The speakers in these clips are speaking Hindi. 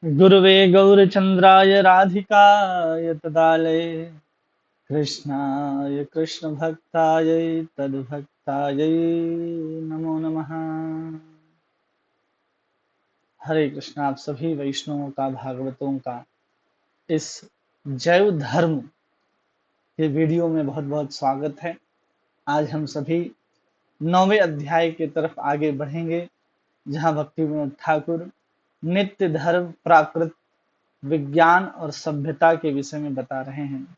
गुरुवे गौरचन्द्राय राधिकाय तदालये कृष्णाय कृष्णभक्ताय तद्भक्ताय नमो नमः। हरे कृष्ण। आप सभी वैष्णवों का, भागवतों का इस जैव धर्म के वीडियो में बहुत बहुत स्वागत है। आज हम सभी 9वें अध्याय की तरफ आगे बढ़ेंगे, जहां भक्ति विनोद ठाकुर नित्य धर्म, प्राकृत, विज्ञान और सभ्यता के विषय में बता रहे हैं।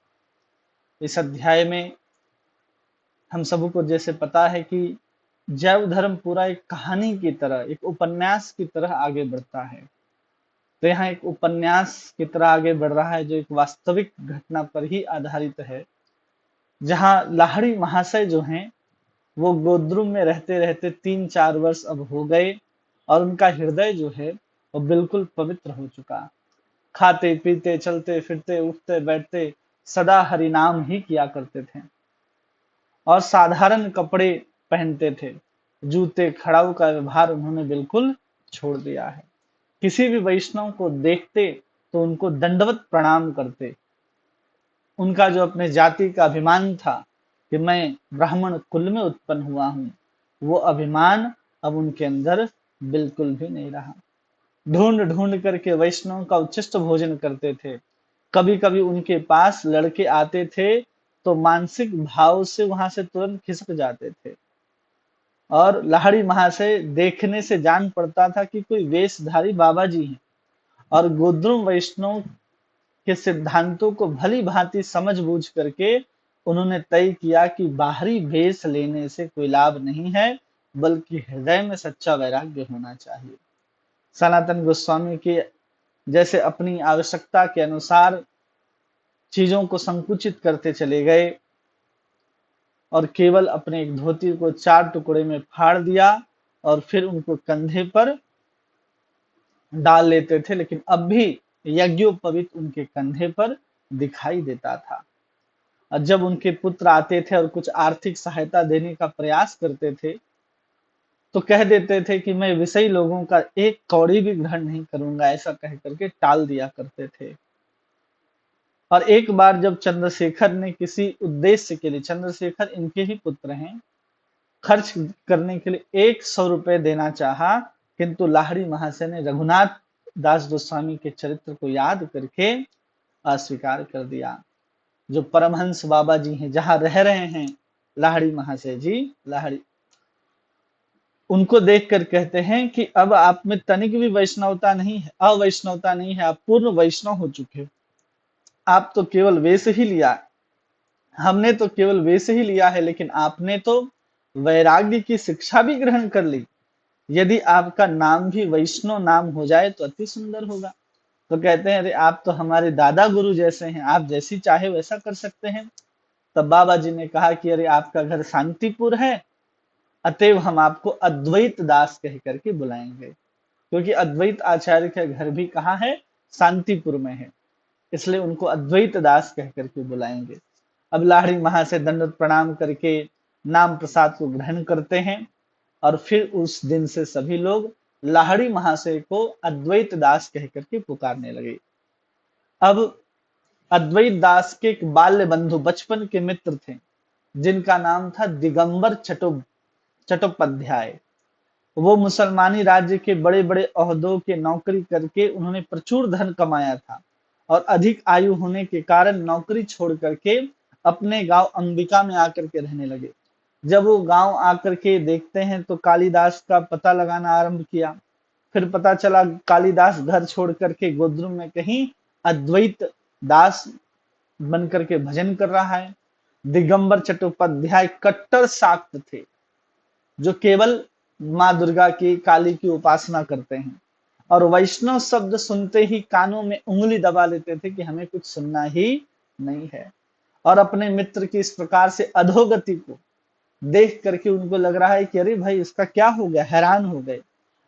इस अध्याय में हम सबको जैसे पता है कि जैव धर्म पूरा एक कहानी की तरह, एक उपन्यास की तरह आगे बढ़ता है। तो यहाँ एक उपन्यास की तरह आगे बढ़ रहा है, जो एक वास्तविक घटना पर ही आधारित है, जहाँ लाहिड़ी महाशय जो हैं वो गोद्रुम में रहते रहते 3-4 वर्ष अब हो गए और उनका हृदय जो है वो बिल्कुल पवित्र हो चुका। खाते पीते, चलते फिरते, उठते बैठते सदा हरि नाम ही किया करते थे और साधारण कपड़े पहनते थे। जूते खड़ाऊ का व्यवहार उन्होंने बिल्कुल छोड़ दिया है। किसी भी वैष्णव को देखते तो उनको दंडवत प्रणाम करते। उनका जो अपने जाति का अभिमान था कि मैं ब्राह्मण कुल में उत्पन्न हुआ हूँ, वो अभिमान अब उनके अंदर बिल्कुल भी नहीं रहा। ढूंढ ढूंढ करके वैष्णव का उच्छिष्ट भोजन करते थे। कभी कभी उनके पास लड़के आते थे तो मानसिक भाव से वहां से तुरंत खिसक जाते थे और लाहिड़ी महाशय देखने से जान पड़ता था कि कोई वेशधारी बाबा जी हैं और गोद्रुम वैष्णव के सिद्धांतों को भली भांति समझ बूझ करके उन्होंने तय किया कि बाहरी भेष लेने से कोई लाभ नहीं है, बल्कि हृदय में सच्चा वैराग्य होना चाहिए। सनातन गोस्वामी के जैसे अपनी आवश्यकता के अनुसार चीजों को संकुचित करते चले गए और केवल अपने एक धोती को 4 टुकड़े में फाड़ दिया और फिर उनको कंधे पर डाल लेते थे, लेकिन अब भी यज्ञोपवीत उनके कंधे पर दिखाई देता था। और जब उनके पुत्र आते थे और कुछ आर्थिक सहायता देने का प्रयास करते थे तो कह देते थे कि मैं विषयी लोगों का एक कौड़ी भी ग्रहण नहीं करूंगा, ऐसा कह करके टाल दिया करते थे। और एक बार जब चंद्रशेखर ने किसी उद्देश्य के लिए, चंद्रशेखर इनके ही पुत्र हैं, खर्च करने के लिए 100 रुपए देना चाहा, किंतु लाहिड़ी महाशय ने रघुनाथ दास गोस्वामी के चरित्र को याद करके अस्वीकार कर दिया। जो परमहंस बाबा जी हैं, जहां रह रहे हैं लाहिड़ी महाशय जी, लाहिड़ी, उनको देखकर कहते हैं कि अब आप में तनिक भी वैष्णवता नहीं है, अवैष्णवता नहीं है, आप पूर्ण वैष्णव हो चुके हो। आप तो केवल वेश ही लिया, हमने तो केवल वेश ही लिया है, लेकिन आपने तो वैराग्य की शिक्षा भी ग्रहण कर ली। यदि आपका नाम भी वैष्णव नाम हो जाए तो अति सुंदर होगा। तो कहते हैं, अरे आप तो हमारे दादा गुरु जैसे हैं, आप जैसी चाहे वैसा कर सकते हैं। तब बाबा जी ने कहा कि अरे आपका घर शांतिपुर है, अतएव हम आपको अद्वैत दास कह करके बुलाएंगे, क्योंकि अद्वैत आचार्य का घर भी कहाँ है, शांतिपुर में है, इसलिए उनको अद्वैत दास कह करके बुलाएंगे। अब लाहिड़ी महाशय दंडवत प्रणाम करके नाम प्रसाद को ग्रहण करते हैं और फिर उस दिन से सभी लोग लाहिड़ी महाशय को अद्वैत दास कह करके पुकारने लगे। अब अद्वैत दास के एक बाल्य बंधु, बचपन के मित्र थे, जिनका नाम था दिगंबर चट्टोपाध्याय। वो मुसलमानी राज्य के बड़े बड़े ओहदों के नौकरी करके उन्होंने प्रचुर धन कमाया था और अधिक आयु होने के कारण नौकरी छोड़ करके अपने गांव अंबिका में आकर के रहने लगे। जब वो गांव आकर के देखते हैं तो कालिदास का पता लगाना आरंभ किया। फिर पता चला कालिदास घर छोड़ करके गोद्रुम में कहीं अद्वैत दास बन करके भजन कर रहा है। दिगंबर चट्टोपाध्याय कट्टर शाक्त थे, जो केवल माँ दुर्गा की, काली की उपासना करते हैं और वैष्णव शब्द सुनते ही कानों में उंगली दबा लेते थे कि हमें कुछ सुनना ही नहीं है। और अपने मित्र की इस प्रकार से अधोगति को देख करके उनको लग रहा है कि अरे भाई इसका क्या हो गया, हैरान हो गए।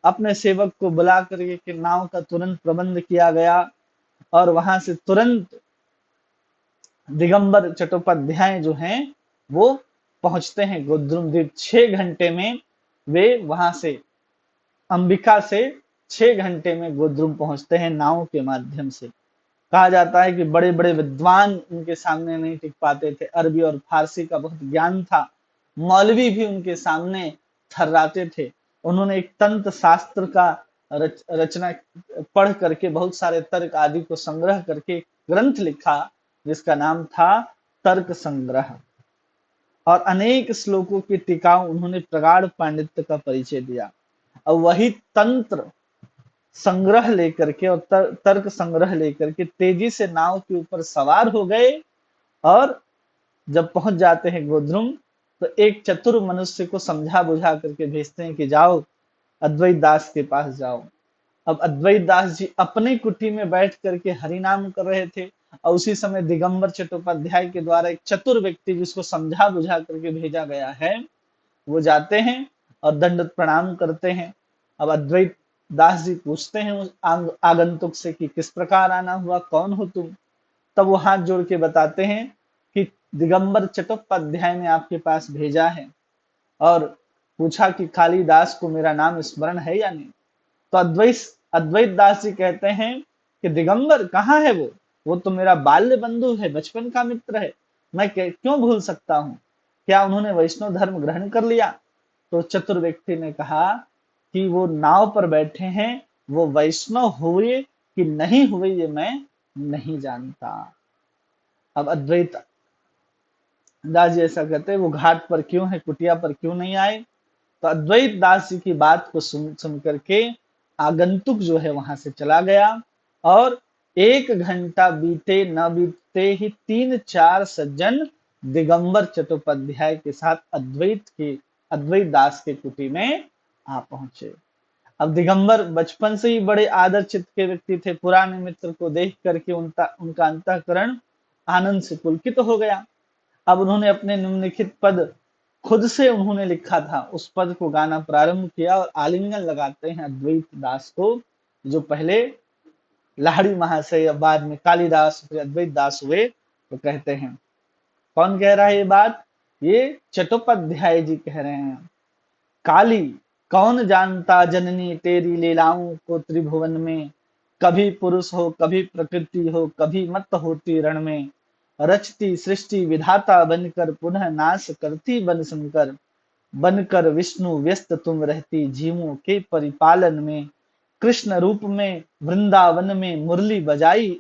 अपने सेवक को बुला करके कि नाव का तुरंत प्रबंध किया गया और वहां से तुरंत दिगंबर चट्टोपाध्याय जो हैं वो पहुंचते हैं गोद्रुम द्वीप। 6 घंटे में वे वहां से अंबिका से 6 घंटे में गोद्रुम पहुंचते हैं नाव के माध्यम से। कहा जाता है कि बड़े बड़े विद्वान उनके सामने नहीं टिक पाते थे, अरबी और फारसी का बहुत ज्ञान था, मौलवी भी उनके सामने थर्राते थे। उन्होंने एक तंत्र शास्त्र का रचना पढ़ करके बहुत सारे तर्क आदि को संग्रह करके ग्रंथ लिखा, जिसका नाम था तर्क संग्रह, और अनेक श्लोकों की टीकाओं उन्होंने प्रगाढ़ पांडित्य का परिचय दिया। और वही तंत्र संग्रह लेकर के और तर्क संग्रह लेकर के तेजी से नाव के ऊपर सवार हो गए, और जब पहुंच जाते हैं गोध्रुम, तो एक चतुर मनुष्य को समझा बुझा करके भेजते हैं कि जाओ अद्वैत दास के पास जाओ। अब अद्वैत दास जी अपनी कुटी में बैठ करके हरिनाम कर रहे थे, और उसी समय दिगंबर चट्टोपाध्याय के द्वारा एक चतुर व्यक्ति जिसको समझा बुझा करके भेजा गया है, वो जाते हैं और दंडवत प्रणाम करते हैं। अब अद्वैत दास जी पूछते हैं उस आगंतुक से कि किस प्रकार आना हुआ, कौन हो तुम? तब वो हाथ जोड़ के बताते हैं कि दिगंबर चट्टोपाध्याय ने आपके पास भेजा है और पूछा कि कालिदास को मेरा नाम स्मरण है या नहीं। तो अद्वैत दास जी कहते हैं कि दिगंबर कहाँ है वो तो मेरा बाल्य बंधु है, बचपन का मित्र है, मैं क्यों भूल सकता हूँ? क्या उन्होंने वैष्णव धर्म ग्रहण कर लिया? तो चतुर व्यक्ति ने कहा कि वो नाव पर बैठे हैं, वो वैष्णव हुए कि नहीं हुए ये मैं नहीं जानता। अब अद्वैत दास जी ऐसा कहते हैं, वो घाट पर क्यों है, कुटिया पर क्यों नहीं आए? तो अद्वैत दास जी की बात को सुन करके आगंतुक जो है वहां से चला गया, और 1 घंटा बीते न बीते ही 3-4 सज्जन दिगंबर चट्टोपाध्याय के साथ अद्वैत दास के कुटी में आ पहुंचे। अब दिगंबर बचपन से ही बड़े आदर चित्त के व्यक्ति थे, पुराने मित्र को देख करके उनका अंतःकरण आनंद से पुलकित हो गया। अब उन्होंने अपने निम्नलिखित पद खुद से उन्होंने लिखा था, उस पद को गाना प्रारंभ किया और आलिंगन लगाते हैं अद्वैत दास को, जो पहले लाहिड़ी महाशय बाद में कालिदास फिर अद्वैत दास हुए। तो कहते हैं, कौन कह रहा है ये बात? ये चट्टोपाध्याय जी कह रहे हैं। काली कौन जानता जननी तेरी लीलाओं को त्रिभुवन में, कभी पुरुष हो कभी प्रकृति हो, कभी मत होती रण में, रचती सृष्टि विधाता बनकर पुनः नाश करती बन शंकर, बनकर विष्णु व्यस्त तुम रहती जीवों के परिपालन में, कृष्ण रूप में वृंदावन में मुरली बजाई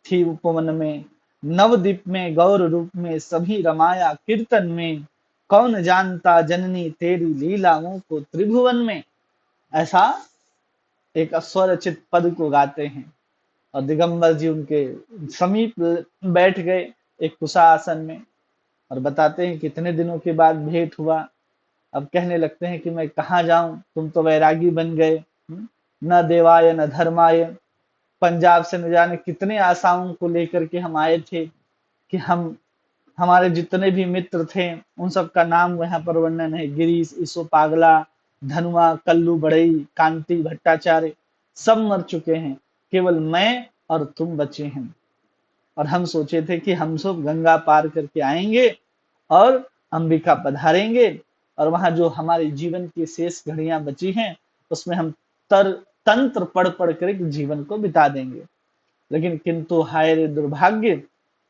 थी उपवन में, नवदीप में गौर रूप में सभी रमाया कीर्तन में, कौन जानता जननी तेरी लीलाओं को त्रिभुवन में। ऐसा एक स्वरचित पद को गाते हैं, और दिगंबर जी उनके समीप बैठ गए एक कुशा आसन में, और बताते हैं कितने दिनों के बाद भेंट हुआ। अब कहने लगते हैं कि मैं कहाँ जाऊं, तुम तो वैरागी बन गए, न देवाय न धर्माय। पंजाब से न जाने कितने आशाओं को लेकर के हम आए थे कि हम हमारे जितने भी मित्र थे उन सब का नाम यहाँ पर वर्णन है, गिरीश, ईसो पागला, धनुआ, कल्लू बढ़ई, कांति भट्टाचार्य, सब मर चुके हैं, केवल मैं और तुम बचे हैं। और हम सोचे थे कि हम सब गंगा पार करके आएंगे और अंबिका पधारेंगे, और वहां जो हमारे जीवन की शेष घड़ियां बची हैं उसमें हम तंत्र पढ़ पढ़ कर जीवन को बिता देंगे। लेकिन किंतु हाय रे दुर्भाग्य,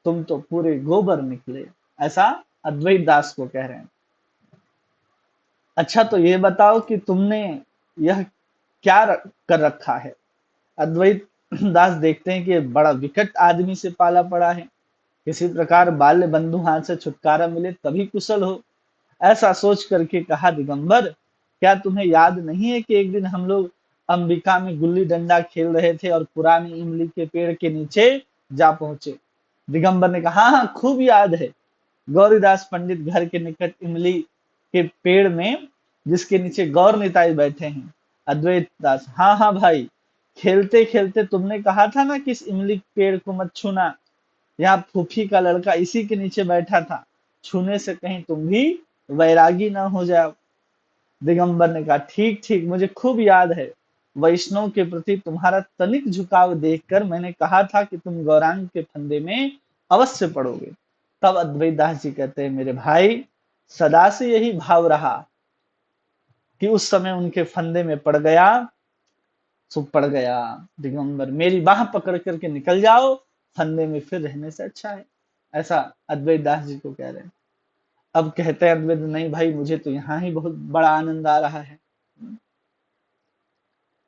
तुम तो पूरे गोबर निकले। ऐसा अद्वैत दास को कह रहे हैं। अच्छा, तो ये बताओ कि तुमने यह क्या कर रखा है? अद्वैत दास देखते हैं कि बड़ा विकट आदमी से पाला पड़ा है, किसी प्रकार बाल्य बंधु हाथ से छुटकारा मिले तभी कुशल हो। ऐसा सोच करके कहा, दिगंबर क्या तुम्हें याद नहीं है कि एक दिन हम लोग अंबिका में गुल्ली डंडा खेल रहे थे और पुरानी इमली के पेड़ के नीचे जा पहुंचे? दिगंबर ने कहा, हाँ हाँ खूब याद है, गौरीदास पंडित घर के निकट इमली के पेड़ में जिसके नीचे गौर निताई बैठे हैं। अद्वैत दास, हाँ हाँ भाई, खेलते खेलते तुमने कहा था ना कि इस इमली पेड़ को मत छूना, यहाँ फूफी का लड़का इसी के नीचे बैठा था, छूने से कहीं तुम भी वैरागी ना हो जाओ। दिगंबर ने कहा, ठीक ठीक, मुझे खूब याद है, वैष्णव के प्रति तुम्हारा तनिक झुकाव देखकर मैंने कहा था कि तुम गौरांग के फंदे में अवश्य पड़ोगे। तब अद्वैत दास जी कहते हैं, मेरे भाई सदा से यही भाव रहा कि उस समय उनके फंदे में पड़ गया सो पड़ गया दिगंबर, मेरी बाह पकड़ करके निकल जाओ, फंदे में फिर रहने से अच्छा है। ऐसा अद्वैत दास जी को कह रहे हैं। अब कहते हैं अद्वैत, नहीं भाई, मुझे तो यहाँ ही बहुत बड़ा आनंद आ रहा है,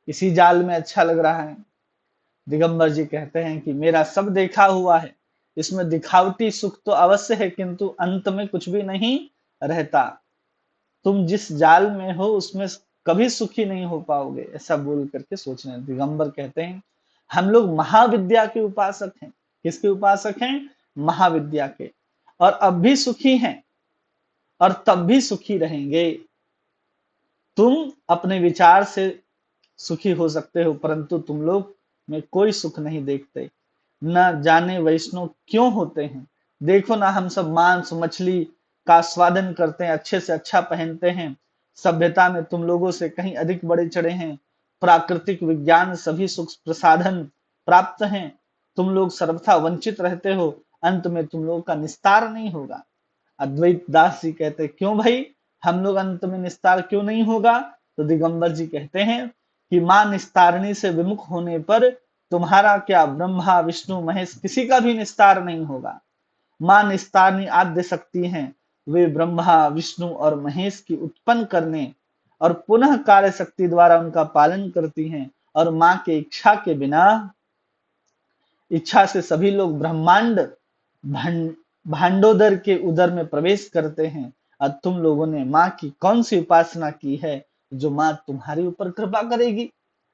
इसी जाल में अच्छा लग रहा है। दिगंबर जी कहते हैं कि मेरा सब देखा हुआ है, इसमें दिखावटी सुख तो अवश्य है, किंतु अंत में कुछ भी नहीं रहता। तुम जिस जाल में हो उसमें कभी सुखी नहीं हो पाओगे। ऐसा बोल करके सोचने, दिगंबर कहते हैं हम लोग महाविद्या के उपासक हैं। किसके उपासक हैं? महाविद्या के। और अब भी सुखी हैं और तब भी सुखी रहेंगे। तुम अपने विचार से सुखी हो सकते हो, परंतु तुम लोग में कोई सुख नहीं देखते। न जाने वैष्णव क्यों होते हैं। देखो ना, हम सब मांस मछली का स्वादन करते हैं, अच्छे से अच्छा पहनते हैं, सभ्यता में तुम लोगों से कहीं अधिक बड़े चढ़े हैं, प्राकृतिक विज्ञान सभी सुख प्रसाधन प्राप्त हैं, तुम लोग सर्वथा वंचित रहते हो, अंत में तुम लोगों का निस्तार नहीं होगा। अद्वैत दास जी कहते क्यों भाई, हम लोग अंत में निस्तार क्यों नहीं होगा? तो दिगंबर जी कहते हैं कि मां निस्तारणी से विमुख होने पर तुम्हारा क्या, ब्रह्मा विष्णु महेश किसी का भी निस्तार नहीं होगा। मां निस्तारणी आद्य शक्ति हैं, वे ब्रह्मा विष्णु और महेश की उत्पन्न करने और पुनः कार्य शक्ति द्वारा उनका पालन करती हैं। और मां के इच्छा के बिना, इच्छा से सभी लोग ब्रह्मांड भांडोदर के उदर में प्रवेश करते हैं। और तुम लोगों ने माँ की कौन सी उपासना की है जो माँ तुम्हारे ऊपर कृपा करेगी?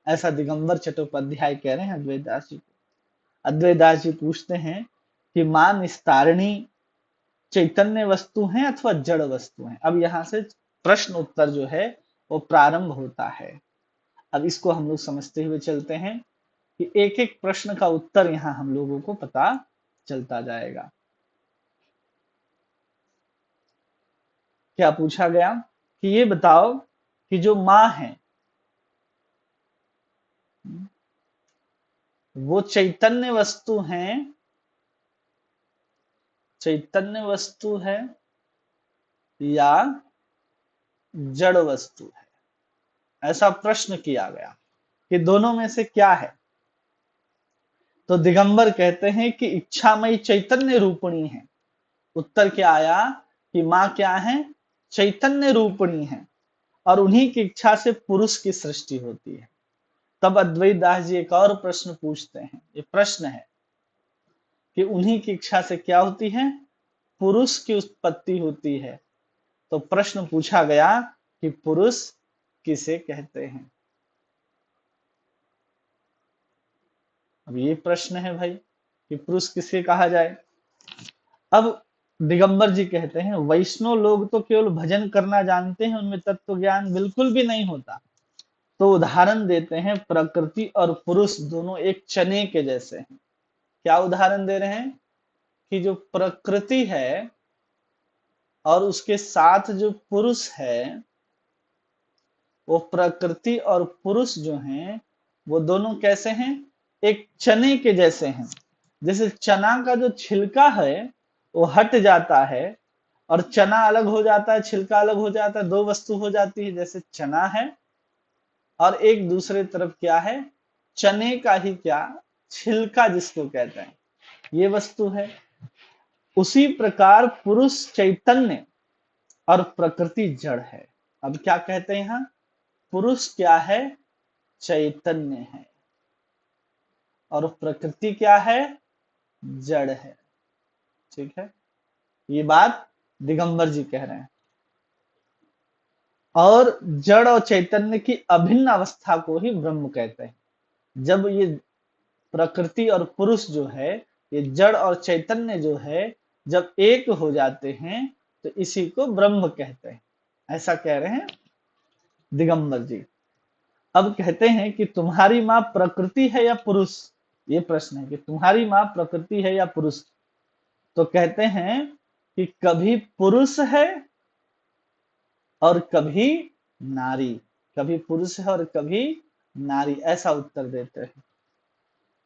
ऐसा दिगंबर चट्टोपाध्याय कह रहे हैं अद्वैत दास जी को। अद्वैत दास जी पूछते हैं कि माँ निस्तारणी चैतन्य वस्तु है अथवा जड़ वस्तु है? अब यहाँ से प्रश्न उत्तर जो है वो प्रारंभ होता है। अब इसको हम लोग समझते हुए चलते हैं कि एक एक प्रश्न का उत्तर यहाँ हम लोगों को पता चलता जाएगा। क्या पूछा गया कि ये बताओ कि जो माँ है वो चैतन्य वस्तु है, चैतन्य वस्तु है या जड़ वस्तु है? ऐसा प्रश्न किया गया कि दोनों में से क्या है? तो दिगंबर कहते हैं कि इच्छामयी चैतन्य रूपणी है। उत्तर क्या आया कि माँ क्या है? चैतन्य रूपणी है, और उन्हीं की इच्छा से पुरुष की सृष्टि होती है। तब अद्वैत दास जी एक और प्रश्न पूछते हैं, ये प्रश्न है कि उन्हीं की इच्छा से क्या होती है? पुरुष की उत्पत्ति होती है। तो प्रश्न पूछा गया कि पुरुष किसे कहते हैं? अब ये प्रश्न है भाई कि पुरुष किसे कहा जाए। अब दिगंबर जी कहते हैं वैष्णव लोग तो केवल भजन करना जानते हैं, उनमें तत्व ज्ञान बिल्कुल भी नहीं होता। तो उदाहरण देते हैं, प्रकृति और पुरुष दोनों एक चने के जैसे हैं। क्या उदाहरण दे रहे हैं कि जो प्रकृति है और उसके साथ जो पुरुष है, वो प्रकृति और पुरुष जो हैं वो दोनों कैसे हैं? एक चने के जैसे हैं। जैसे चना का जो छिलका है वो हट जाता है और चना अलग हो जाता है, छिलका अलग हो जाता है, दो वस्तु हो जाती है। जैसे चना है और एक दूसरे तरफ क्या है? चने का ही क्या, छिलका जिसको कहते हैं, ये वस्तु है। उसी प्रकार पुरुष चैतन्य और प्रकृति जड़ है। अब क्या कहते हैं यहाँ? पुरुष क्या है? चैतन्य है, और प्रकृति क्या है? जड़ है। ठीक है, ये बात दिगंबर जी कह रहे हैं। और जड़ और चैतन्य की अभिन्न अवस्था को ही ब्रह्म कहते हैं। जब ये प्रकृति और पुरुष जो है, ये जड़ और चैतन्य जो है, जब एक हो जाते हैं तो इसी को ब्रह्म कहते हैं। ऐसा कह रहे हैं दिगंबर जी। अब कहते हैं कि तुम्हारी माँ प्रकृति है या पुरुष? ये प्रश्न है कि तुम्हारी माँ प्रकृति है या पुरुष? तो कहते हैं कि कभी पुरुष है और कभी नारी, कभी पुरुष है और कभी नारी, ऐसा उत्तर देते हैं।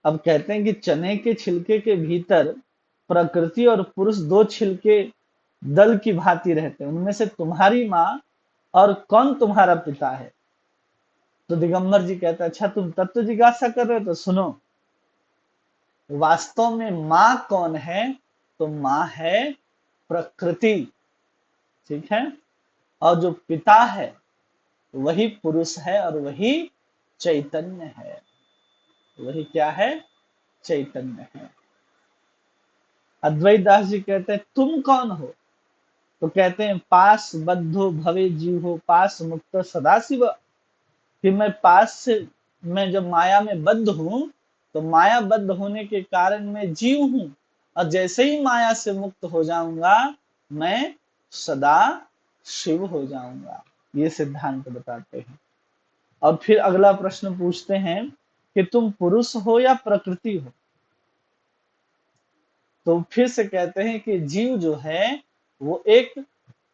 अब कहते हैं कि चने के छिलके के भीतर प्रकृति और पुरुष दो छिलके दल की भांति रहते हैं, उनमें से तुम्हारी माँ और कौन तुम्हारा पिता है? तो दिगंबर जी कहते हैं अच्छा तुम तत्व जिज्ञासा कर रहे हो तो सुनो, वास्तव में माँ कौन है? तो माँ है प्रकृति, ठीक है। और जो पिता है वही पुरुष है और वही चैतन्य है। वही क्या है? चैतन्य है। अद्वैत दास जी कहते हैं तुम कौन हो? तो कहते हैं पास बद्धो भवे जीव हो पास मुक्त सदा शिव। कि मैं पास से, मैं जब माया में बद्ध हूं तो माया बद्ध होने के कारण मैं जीव हूं, और जैसे ही माया से मुक्त हो जाऊंगा मैं सदा शिव हो जाऊंगा। ये सिद्धांत बताते हैं। और फिर अगला प्रश्न पूछते हैं कि तुम पुरुष हो या प्रकृति हो? तो फिर से कहते हैं कि जीव जो है वो एक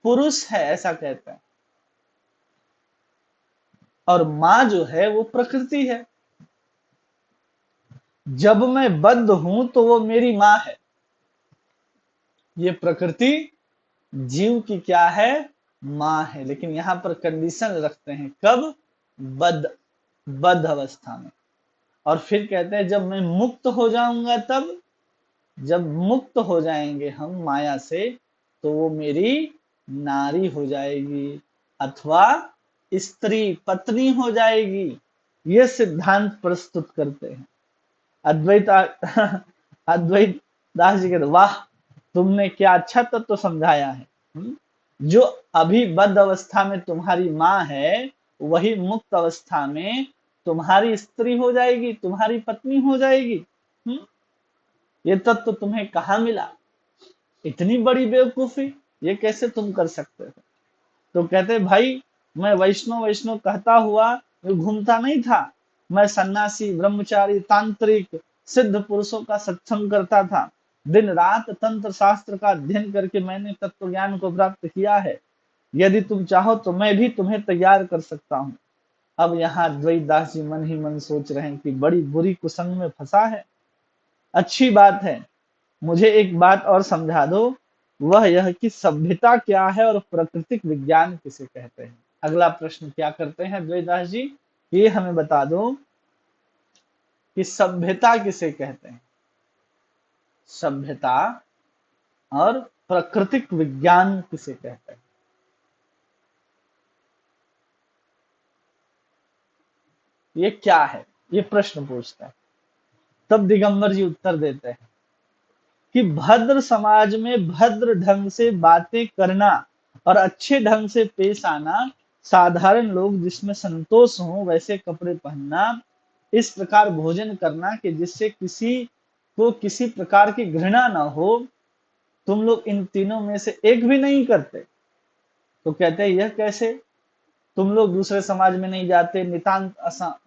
पुरुष है, ऐसा कहते हैं, और माँ जो है वो प्रकृति है। जब मैं बद्ध हूं तो वो मेरी माँ है। ये प्रकृति जीव की क्या है? माँ है। लेकिन यहाँ पर कंडीशन रखते हैं, कब? बद्ध, बद्ध अवस्था में। और फिर कहते हैं जब मैं मुक्त हो जाऊंगा तब, जब मुक्त हो जाएंगे हम माया से तो वो मेरी नारी हो जाएगी अथवा स्त्री पत्नी हो जाएगी। ये सिद्धांत प्रस्तुत करते हैं। अद्वैत अद्वैत दास जी कहते वाह, तुमने क्या अच्छा तत्व तो समझाया है। जो अभी बद्ध अवस्था में तुम्हारी माँ है वही मुक्त अवस्था में तुम्हारी स्त्री हो जाएगी, तुम्हारी पत्नी हो जाएगी। ये तत्व तो तुम्हें कहाँ मिला? इतनी बड़ी बेवकूफी, ये कैसे तुम कर सकते हो? तो कहते भाई मैं वैष्णव वैष्णव कहता हुआ घूमता नहीं था। मैं सन्यासी ब्रह्मचारी तांत्रिक सिद्ध पुरुषों का सत्संग करता था। दिन रात तंत्र शास्त्र का अध्ययन करके मैंने तत्व ज्ञान को प्राप्त किया है। यदि तुम चाहो तो मैं भी तुम्हें तैयार कर सकता हूँ। अब यहाँ द्वैत दास जी मन ही मन सोच रहे हैं कि बड़ी बुरी कुसंग में फंसा है। अच्छी बात है, मुझे एक बात और समझा दो, वह यह कि सभ्यता क्या है और प्राकृतिक विज्ञान किसे कहते हैं? अगला प्रश्न क्या करते हैं द्वैतदास जी, ये हमें बता दो कि सभ्यता किसे कहते हैं? सभ्यता और प्राकृतिक विज्ञान किसे कहते हैं? ये क्या है? ये प्रश्न पूछता है। तब दिगंबर जी उत्तर देते हैं कि भद्र समाज में भद्र ढंग से बातें करना और अच्छे ढंग से पेश आना, साधारण लोग जिसमें संतोष हो वैसे कपड़े पहनना, इस प्रकार भोजन करना कि जिससे किसी को किसी प्रकार की घृणा ना हो, तुम लोग इन तीनों में से एक भी नहीं करते। तो कहते हैं यह कैसे? तुम लोग दूसरे समाज में नहीं जाते, नितांत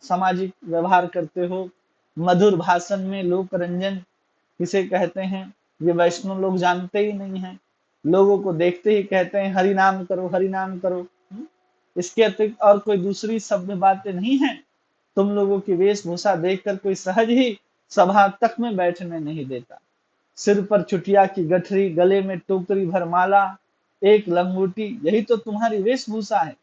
सामाजिक व्यवहार करते हो, मधुर भाषण में लोक रंजन किसे कहते हैं ये वैष्णव लोग जानते ही नहीं है। लोगों को देखते ही कहते हैं हरि नाम करो, हरि नाम करो। इसके अतिरिक्त और कोई दूसरी सभ्य बातें नहीं है। तुम लोगों की वेशभूषा देखकर कोई सहज ही सभा तक में बैठने नहीं देता। सिर पर चुटिया की गठरी, गले में टोकरी भर माला, एक लंगोटी, यही तो तुम्हारी वेशभूषा है।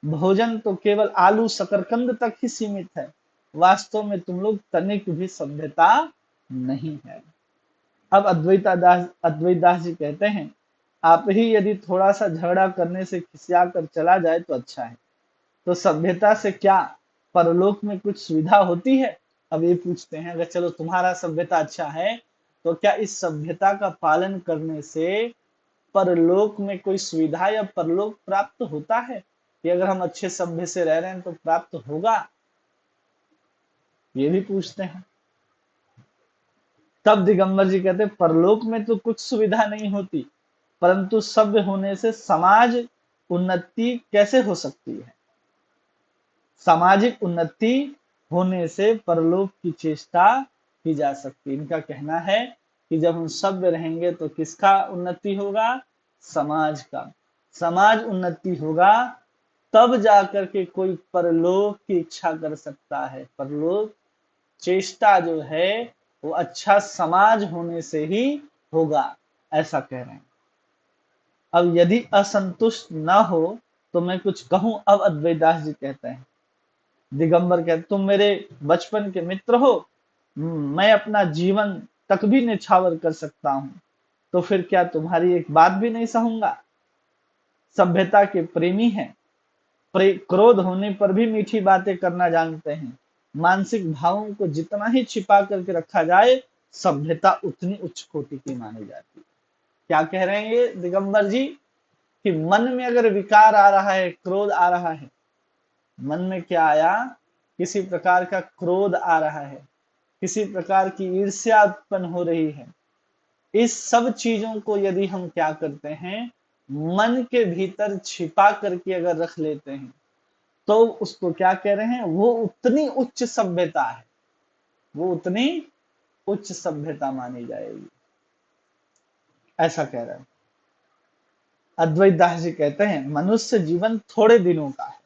भोजन तो केवल आलू शकरकंद तक ही सीमित है। वास्तव में तुम लोग तनिक भी सभ्यता नहीं है। अब अद्वैत दास जी कहते हैं आप ही यदि थोड़ा सा झगड़ा करने से खिसिया कर चला जाए तो अच्छा है, तो सभ्यता से क्या परलोक में कुछ सुविधा होती है? अब ये पूछते हैं अगर चलो तुम्हारा सभ्यता अच्छा है तो क्या इस सभ्यता का पालन करने से परलोक में कोई सुविधा या परलोक प्राप्त होता है कि अगर हम अच्छे सभ्य से रह रहे हैं तो प्राप्त होगा? ये भी पूछते हैं। तब दिगंबर जी कहते हैं परलोक में तो कुछ सुविधा नहीं होती, परंतु सभ्य होने से समाज उन्नति कैसे हो सकती है? सामाजिक उन्नति होने से परलोक की चेष्टा की जा सकती है। इनका कहना है कि जब हम सभ्य रहेंगे तो किसका उन्नति होगा? समाज का। समाज उन्नति होगा तब जाकर के कोई परलोक की इच्छा कर सकता है। परलोक चेष्टा जो है वो अच्छा समाज होने से ही होगा, ऐसा कह रहे हैं। अब यदि असंतुष्ट ना हो तो मैं कुछ कहूं। अब अद्वैत दास जी कहते हैं दिगंबर कहते तुम मेरे बचपन के मित्र हो, मैं अपना जीवन तक भी निछावर कर सकता हूँ, तो फिर क्या तुम्हारी एक बात भी नहीं सहूंगा। सभ्यता के प्रेमी हैं, क्रोध होने पर भी मीठी बातें करना जानते हैं। मानसिक भावों को जितना ही छिपा करके रखा जाए, सभ्यता उतनी उच्च कोटि की मानी जाती है। क्या कह रहे हैं ये दिगंबर जी कि मन में अगर विकार आ रहा है, क्रोध आ रहा है, मन में क्या आया, किसी प्रकार का क्रोध आ रहा है, किसी प्रकार की ईर्ष्या उत्पन्न हो रही है, इस सब चीजों को यदि हम क्या करते हैं, मन के भीतर छिपा करके अगर रख लेते हैं, तो उसको क्या कह रहे हैं, वो उतनी उच्च सभ्यता है, वो उतनी उच्च सभ्यता मानी जाएगी, ऐसा कह रहे हैं। अद्वैत दास जी कहते हैं मनुष्य जीवन थोड़े दिनों का है,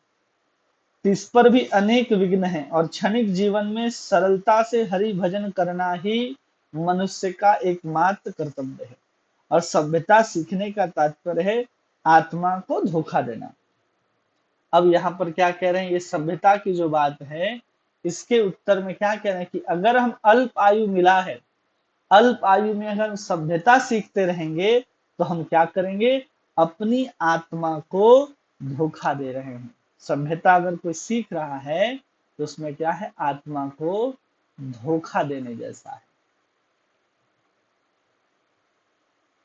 इस पर भी अनेक विघ्न हैं, और क्षणिक जीवन में सरलता से हरि भजन करना ही मनुष्य का एकमात्र कर्तव्य है। और सभ्यता सीखने का तात्पर्य है आत्मा को धोखा देना। अब यहाँ पर क्या कह रहे हैं, ये सभ्यता की जो बात है, इसके उत्तर में क्या कह रहे हैं कि अगर हम अल्प आयु मिला है, अल्प आयु में अगर हम सभ्यता सीखते रहेंगे, तो हम क्या करेंगे, अपनी आत्मा को धोखा दे रहे हैं। सभ्यता अगर कोई सीख रहा है, तो उसमें क्या है, आत्मा को धोखा देने जैसा है।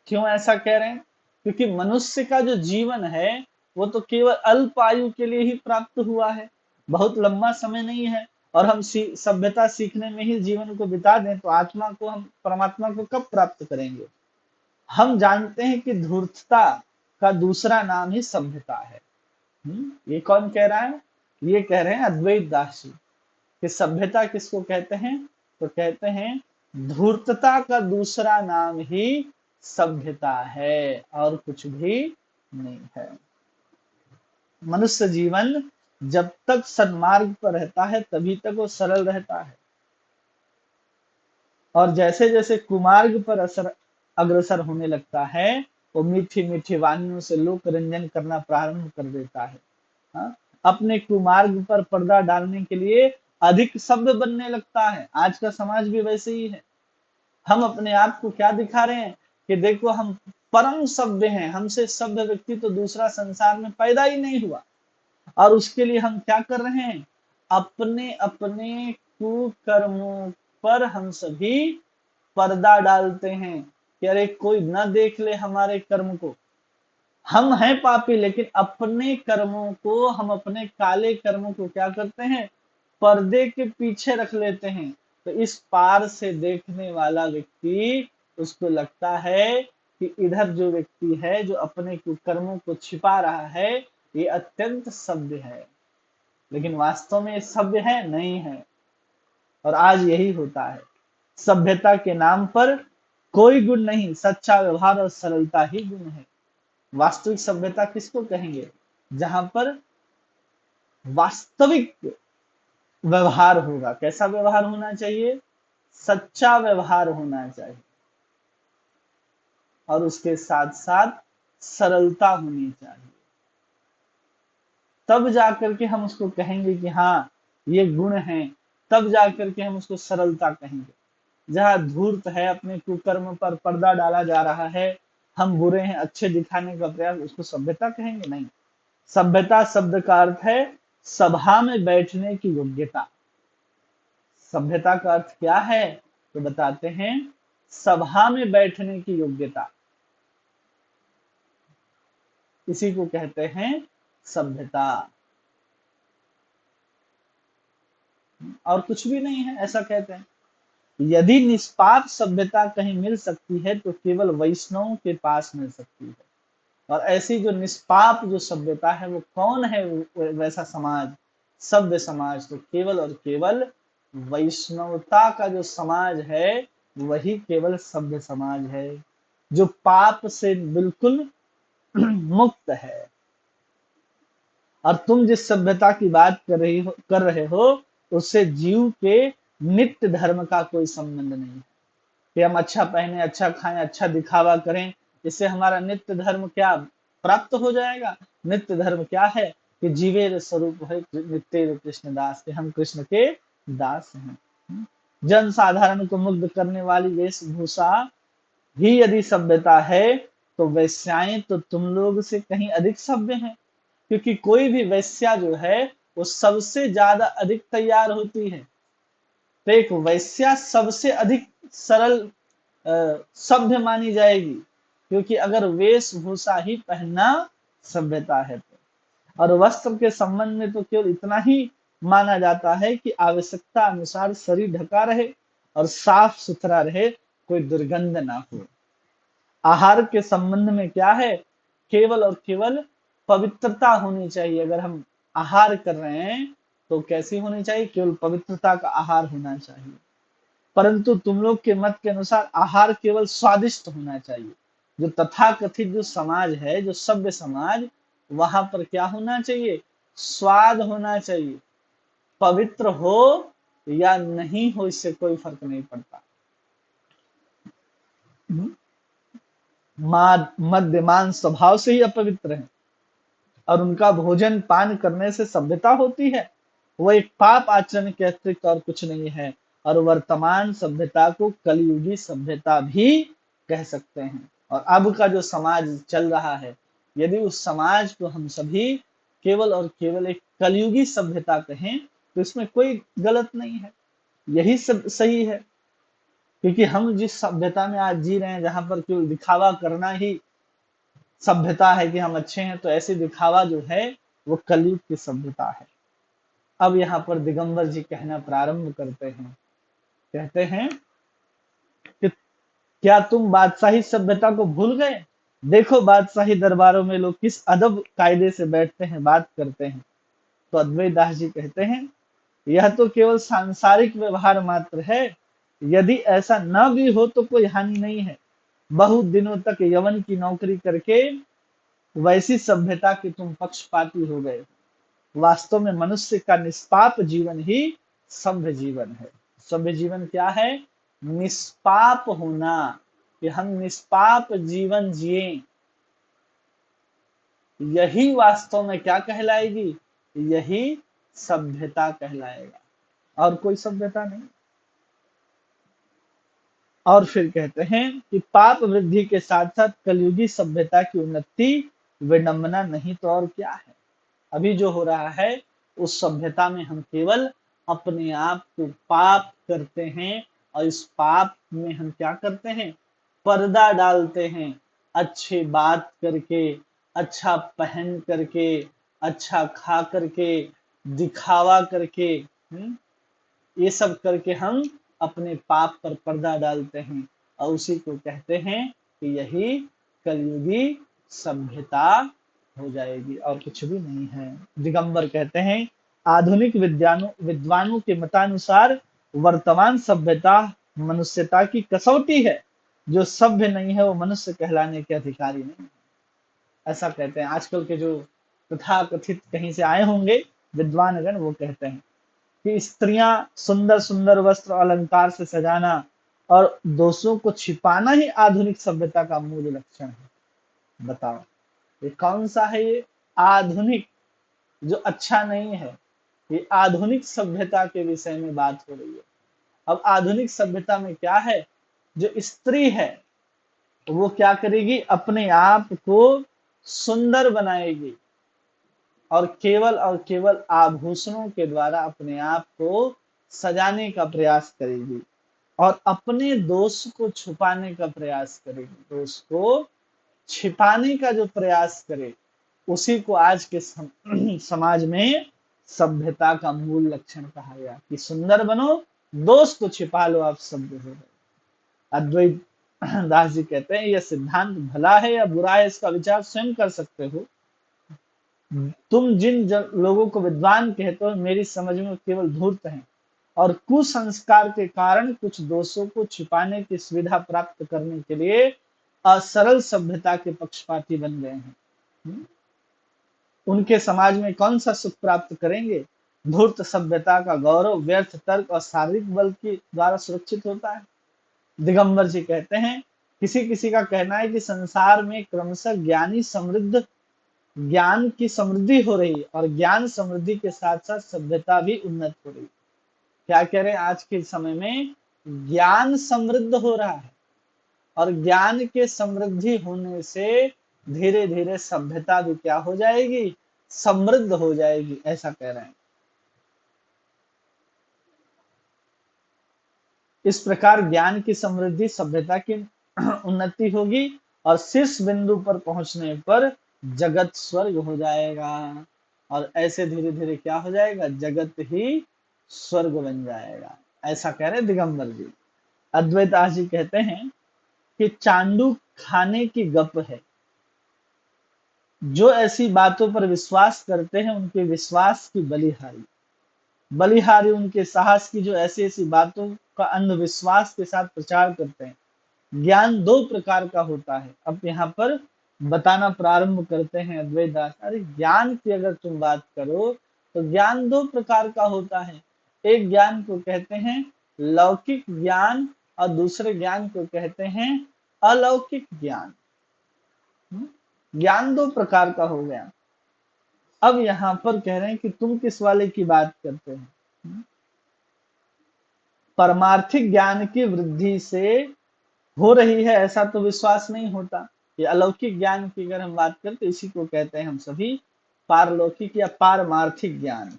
क्यों ऐसा कह रहे हैं, क्योंकि मनुष्य का जो जीवन है, वो तो केवल अल्प आयु के लिए ही प्राप्त हुआ है, बहुत लंबा समय नहीं है। और हम सभ्यता सीखने में ही जीवन को बिता दें, तो आत्मा को, हम परमात्मा को कब प्राप्त करेंगे। हम जानते हैं कि धूर्तता का दूसरा नाम ही सभ्यता है। ये कौन कह रहा है, ये कह रहे हैं अद्वैत दास जी कि सभ्यता किसको कहते हैं, तो कहते हैं धूर्तता का दूसरा नाम ही सभ्यता है, और कुछ भी नहीं है। मनुष्य जीवन जब तक सन्मार्ग पर रहता है, तभी तक वो सरल रहता है, और जैसे जैसे कुमार्ग पर अग्रसर होने लगता है, वो मीठी मीठी वाणियों से लोक रंजन करना प्रारंभ कर देता है। हाँ? अपने कुमार्ग पर पर्दा डालने के लिए अधिक शब्द बनने लगता है। आज का समाज भी वैसे ही है। हम अपने आप को क्या दिखा रहे हैं कि देखो हम परम सभ्य हैं, हमसे सभ्य व्यक्ति तो दूसरा संसार में पैदा ही नहीं हुआ। और उसके लिए हम क्या कर रहे हैं, अपने अपने कुकर्मों पर हम सभी पर्दा डालते हैं कि अरे कोई न देख ले हमारे कर्म को। हम हैं पापी, लेकिन अपने कर्मों को, हम अपने काले कर्मों को क्या करते हैं, पर्दे के पीछे रख लेते हैं। तो इस पार से देखने वाला व्यक्ति, उसको लगता है कि इधर जो व्यक्ति है, जो अपने कर्मों को छिपा रहा है, ये अत्यंत सभ्य है, लेकिन वास्तव में ये सभ्य है नहीं है। और आज यही होता है, सभ्यता के नाम पर कोई गुण नहीं, सच्चा व्यवहार और सरलता ही गुण है। वास्तविक सभ्यता किसको कहेंगे, जहां पर वास्तविक व्यवहार होगा। कैसा व्यवहार होना चाहिए, सच्चा व्यवहार होना चाहिए, और उसके साथ साथ सरलता होनी चाहिए। तब जाकर के हम उसको कहेंगे कि हाँ ये गुण है, तब जाकर के हम उसको सरलता कहेंगे। जहाँ धूर्त है, अपने कुकर्म पर पर्दा डाला जा रहा है, हम बुरे हैं अच्छे दिखाने का प्रयास, उसको सभ्यता कहेंगे नहीं। सभ्यता शब्द का अर्थ है सभा में बैठने की योग्यता। सभ्यता का अर्थ क्या है, तो बताते हैं सभा में बैठने की योग्यता, इसी को कहते हैं सभ्यता, और कुछ भी नहीं है, ऐसा कहते हैं। यदि निष्पाप सभ्यता कहीं मिल सकती है, तो केवल वैष्णवों के पास मिल सकती है। और ऐसी जो निष्पाप जो सभ्यता है, वो कौन है, वैसा समाज, सभ्य समाज, तो केवल और केवल वैष्णवता का जो समाज है, वही केवल सभ्य समाज है, जो पाप से बिल्कुल मुक्त है। और तुम जिस सभ्यता की बात कर रहे हो, उससे जीव के नित्य धर्म का कोई संबंध नहीं है कि हम अच्छा पहने, अच्छा खाएं, अच्छा दिखावा करें, इससे हमारा नित्य धर्म क्या प्राप्त हो जाएगा। नित्य धर्म क्या है, कि जीवेर स्वरूप है नित्य कृष्ण दास के, हम कृष्ण के दास हैं। जन साधारण को मुग्ध करने वाली वेशभूषा ही यदि सभ्यता है तो वैश्याएं तो तुम लोग से कहीं अधिक सभ्य हैं, क्योंकि कोई भी वैश्या जो है वो सबसे ज्यादा अधिक तैयार होती है। तो एक वैश्या सबसे अधिक सरल सभ्य मानी जाएगी, क्योंकि अगर वेशभूषा ही पहनना सभ्यता है तो। और वस्त्र के संबंध में तो केवल इतना ही माना जाता है कि आवश्यकता अनुसार शरीर ढका रहे और साफ सुथरा रहे, कोई दुर्गंध ना हो। आहार के संबंध में क्या है, केवल और केवल पवित्रता होनी चाहिए। अगर हम आहार कर रहे हैं तो कैसी होनी चाहिए, केवल पवित्रता का आहार होना चाहिए। परंतु तुम लोग के मत के अनुसार आहार केवल स्वादिष्ट होना चाहिए। जो तथाकथित जो समाज है, जो सभ्य समाज, वहां पर क्या होना चाहिए, स्वाद होना चाहिए। पवित्र हो या नहीं हो इससे कोई फर्क नहीं पड़ता। मद्यमान स्वभाव से ही अपवित्र है और उनका भोजन पान करने से सभ्यता होती है। वो एक पाप आचरण के अतिरिक्त और कुछ नहीं है। और वर्तमान सभ्यता को कलयुगी सभ्यता भी कह सकते हैं। और अब का जो समाज चल रहा है, यदि उस समाज को हम सभी केवल और केवल एक कलयुगी सभ्यता कहें तो इसमें कोई गलत नहीं है, यही सब सही है। क्योंकि हम जिस सभ्यता में आज जी रहे हैं, जहां पर केवल दिखावा करना ही सभ्यता है कि हम अच्छे हैं, तो ऐसे दिखावा जो है वो कलयुग की सभ्यता है। अब यहाँ पर दिगंबर जी कहना प्रारंभ करते हैं, कहते हैं कि क्या तुम बादशाही सभ्यता को भूल गए? देखो बादशाही दरबारों में लोग किस अदब कायदे से बैठते हैं, बात करते हैं। तो अद्वैत दास जी कहते हैं यह तो केवल सांसारिक व्यवहार मात्र है। यदि ऐसा न भी हो तो कोई हानि नहीं है। बहुत दिनों तक यवन की नौकरी करके वैसी सभ्यता कि तुम पक्षपाती हो गए। वास्तव में मनुष्य का निष्पाप जीवन ही सभ्य जीवन है। सभ्य जीवन क्या है, निष्पाप होना, कि हम निष्पाप जीवन जिए, यही वास्तव में क्या कहलाएगी, यही सभ्यता कहलाएगा, और कोई सभ्यता नहीं। और फिर कहते हैं कि पाप वृद्धि के साथ साथ कलयुगी सभ्यता की उन्नति विडंबना नहीं तो और क्या है। अभी जो हो रहा है उस सभ्यता में हम केवल अपने आप को पाप करते हैं, और इस पाप में हम क्या करते हैं, पर्दा डालते हैं। अच्छे बात करके, अच्छा पहन करके, अच्छा खा करके, दिखावा करके, ये सब करके हम अपने पाप पर पर्दा डालते हैं, और उसी को कहते हैं कि यही कलयुगी सभ्यता हो जाएगी, और कुछ भी नहीं है। दिगंबर कहते हैं आधुनिक विद्वानों के मतानुसार वर्तमान सभ्यता मनुष्यता की कसौटी है। जो सभ्य नहीं है वो मनुष्य कहलाने के अधिकारी नहीं है। ऐसा कहते हैं आजकल के जो तथा कथित कहीं से आए होंगे विद्वानगण, वो कहते हैं कि स्त्रियां सुंदर सुंदर वस्त्र अलंकार से सजाना और दोषों को छिपाना ही आधुनिक सभ्यता का मूल लक्षण है। बताओ ये कौन सा है, ये आधुनिक जो अच्छा नहीं है। ये आधुनिक सभ्यता के विषय में बात हो रही है। अब आधुनिक सभ्यता में क्या है, जो स्त्री है वो क्या करेगी, अपने आप को सुंदर बनाएगी और केवल आभूषणों के द्वारा अपने आप को सजाने का प्रयास करेगी, और अपने दोष को छुपाने का प्रयास करेगी। दोष को छिपाने का जो प्रयास करे, उसी को आज के समाज में सभ्यता का मूल लक्षण कहा गया कि सुंदर बनो, दोष को छिपा लो, आप सभ्य हो गए। अद्वैत दास जी कहते हैं यह सिद्धांत भला है या बुरा है, इसका विचार स्वयं कर सकते हो। तुम जिन लोगों को विद्वान कहते हो, मेरी समझ में केवल धूर्त हैं, और कुसंस्कार के कारण कुछ दोषों को छिपाने की सुविधा प्राप्त करने के लिए असरल सभ्यता के पक्षपाती बन गए हैं। उनके समाज में कौन सा सुख प्राप्त करेंगे। धूर्त सभ्यता का गौरव व्यर्थ तर्क और शारीरिक बल के द्वारा सुरक्षित होता है। दिगंबर जी कहते हैं किसी किसी का कहना है कि संसार में क्रमशः ज्ञानी समृद्ध ज्ञान की समृद्धि हो रही है और ज्ञान समृद्धि के साथ साथ सभ्यता भी उन्नत हो रही है। क्या कह रहे हैं, आज के समय में ज्ञान समृद्ध हो रहा है और ज्ञान के समृद्धि होने से धीरे धीरे सभ्यता भी क्या हो जाएगी, समृद्ध हो जाएगी, ऐसा कह रहे हैं। इस प्रकार ज्ञान की समृद्धि सभ्यता की उन्नति होगी और शीर्ष बिंदु पर पहुंचने पर जगत स्वर्ग हो जाएगा और ऐसे धीरे धीरे क्या हो जाएगा, जगत ही स्वर्ग बन जाएगा, ऐसा कह रहे दिगंबर जी। अद्वैताश जी कहते हैं कि चांडू खाने की गप है, जो ऐसी बातों पर विश्वास करते हैं उनके विश्वास की बलिहारी, बलिहारी उनके साहस की जो ऐसी ऐसी बातों का अंधविश्वास के साथ प्रचार करते हैं। ज्ञान दो प्रकार का होता है। अब यहाँ पर बताना प्रारंभ करते हैं अद्वैत दास। अरे ज्ञान की अगर तुम बात करो तो ज्ञान दो प्रकार का होता है। एक ज्ञान को कहते हैं लौकिक ज्ञान और दूसरे ज्ञान को कहते हैं अलौकिक ज्ञान। ज्ञान दो प्रकार का हो गया। अब यहाँ पर कह रहे हैं कि तुम किस वाले की बात करते हैं। परमार्थिक ज्ञान की वृद्धि से हो रही है ऐसा तो विश्वास नहीं होता। ये अलौकिक ज्ञान की अगर हम बात करें तो इसी को कहते हैं हम सभी पारलौकिक या पारमार्थिक ज्ञान।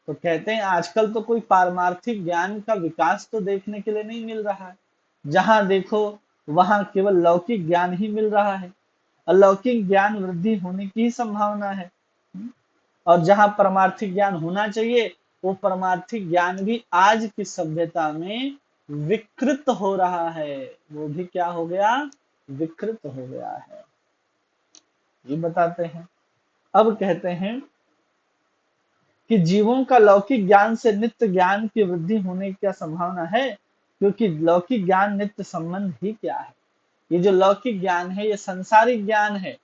तो कहते हैं आजकल तो कोई पारमार्थिक ज्ञान का विकास तो देखने के लिए नहीं मिल रहा है। जहां देखो वहां केवल लौकिक ज्ञान ही मिल रहा है। अलौकिक ज्ञान वृद्धि होने की संभावना है और जहां परमार्थिक ज्ञान होना चाहिए वो परमार्थिक ज्ञान भी आज की सभ्यता में विकृत हो रहा है। वो भी क्या हो गया, विकृत हो गया है, ये बताते हैं। अब कहते हैं कि जीवों का लौकिक ज्ञान से नित्य ज्ञान की वृद्धि होने की क्या संभावना है, क्योंकि लौकिक ज्ञान नित्य संबंध ही क्या है। ये जो लौकिक ज्ञान है ये संसारिक ज्ञान है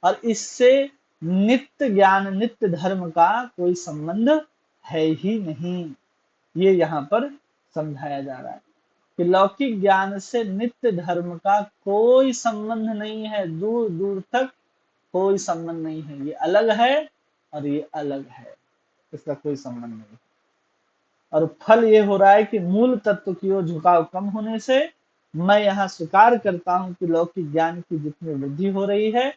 और इससे नित्य ज्ञान नित्य धर्म का कोई संबंध है ही नहीं। ये यहाँ पर समझाया जा रहा है कि लौकिक ज्ञान से नित्य धर्म का कोई संबंध नहीं है, दूर दूर तक कोई संबंध नहीं है। ये अलग है और ये अलग है, इसका कोई संबंध नहीं। और फल ये हो रहा है कि मूल तत्व की ओर झुकाव कम होने से मैं यहाँ स्वीकार करता हूँ कि लौकिक ज्ञान की जितनी वृद्धि हो रही है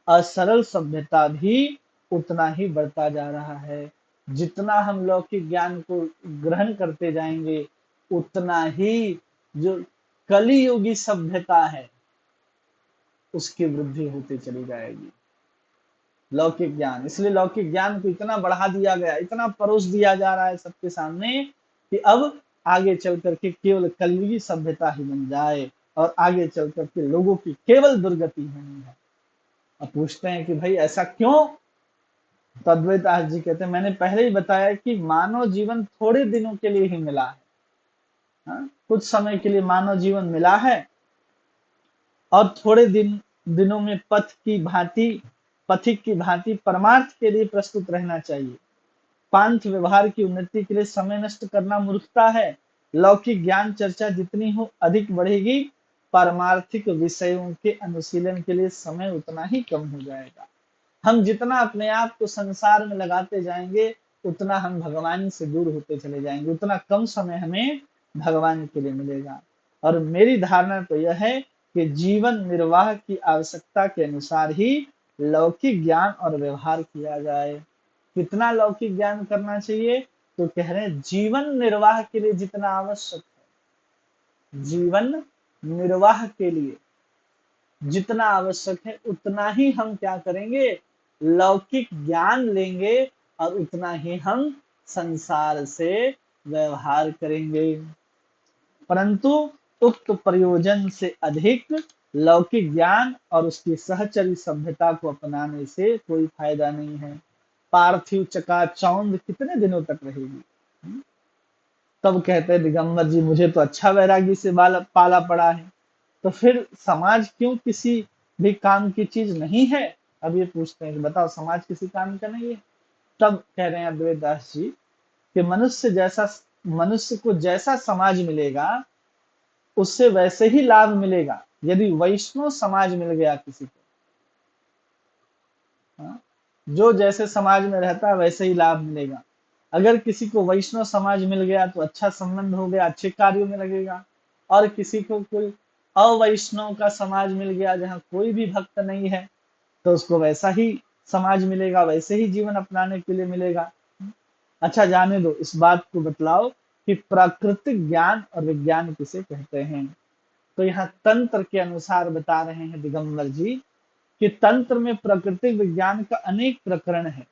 असरल सभ्यता भी उतना ही बढ़ता जा रहा है। जितना हम लौकिक ज्ञान को ग्रहण करते जाएंगे उतना ही जो कलियुगी सभ्यता है उसकी वृद्धि होती चली जाएगी। लौकिक ज्ञान, इसलिए लौकिक ज्ञान को इतना बढ़ा दिया गया, इतना परोस दिया जा रहा है सबके सामने कि अब आगे चल करके केवल कलयुगी सभ्यता ही बन जाए और आगे चल करके लोगों की केवल दुर्गति होनी है। अब पूछते हैं कि भाई ऐसा क्यों? तो अद्वैताश जी कहते हैं मैंने पहले ही बताया कि मानव जीवन थोड़े दिनों के लिए ही मिला है। कुछ समय के लिए मानव जीवन मिला है और थोड़े दिनों में पथिक की भांति परमार्थ के लिए प्रस्तुत रहना चाहिए। पांथ व्यवहार की उन्नति के लिए समय नष्ट करना मूर्खता है। लौकिक ज्ञान चर्चा जितनी हो अधिक बढ़ेगी, पारमार्थिक विषयों के अनुशीलन के लिए समय उतना ही कम हो जाएगा। हम जितना अपने आप को संसार में लगाते जाएंगे उतना हम भगवान से दूर होते चले जाएंगे, उतना कम समय हमें भगवान के लिए मिलेगा। और मेरी धारणा तो यह है कि जीवन निर्वाह की आवश्यकता के अनुसार ही लौकिक ज्ञान और व्यवहार किया जाए। कितना लौकिक ज्ञान करना चाहिए? तो कह रहे हैं जीवन निर्वाह के लिए जितना आवश्यक है, जीवन निर्वाह के लिए जितना आवश्यक है उतना ही हम क्या करेंगे, लौकिक ज्ञान लेंगे और उतना ही हम संसार से व्यवहार करेंगे। परंतु उक्त प्रयोजन से अधिक लौकिक ज्ञान और उसकी सहचरी सभ्यता को अपनाने से कोई फायदा नहीं है। पार्थिव चकाचौंध कितने दिनों तक रहेगी? तब कहते हैं दिगंबर जी मुझे तो अच्छा वैरागी से पाला पड़ा है, तो फिर समाज क्यों किसी भी काम की चीज नहीं है? अब ये पूछते हैं कि बताओ समाज किसी काम का नहीं है? तब कह रहे हैं अद्वैत दास जी कि मनुष्य को जैसा समाज मिलेगा उससे वैसे ही लाभ मिलेगा। यदि वैष्णव समाज मिल गया किसी को, जो जैसे समाज में रहता है वैसे ही लाभ मिलेगा। अगर किसी को वैष्णव समाज मिल गया तो अच्छा संबंध हो गया, अच्छे कार्यों में लगेगा। और किसी को कोई अवैष्णव का समाज मिल गया जहाँ कोई भी भक्त नहीं है, तो उसको वैसा ही समाज मिलेगा, वैसे ही जीवन अपनाने के लिए मिलेगा। अच्छा जाने दो, इस बात को बतलाओ कि प्राकृतिक ज्ञान और विज्ञान किसे कहते हैं। तो यहाँ तंत्र के अनुसार बता रहे हैं दिगंबर जी कि तंत्र में प्राकृतिक विज्ञान का अनेक प्रकरण है,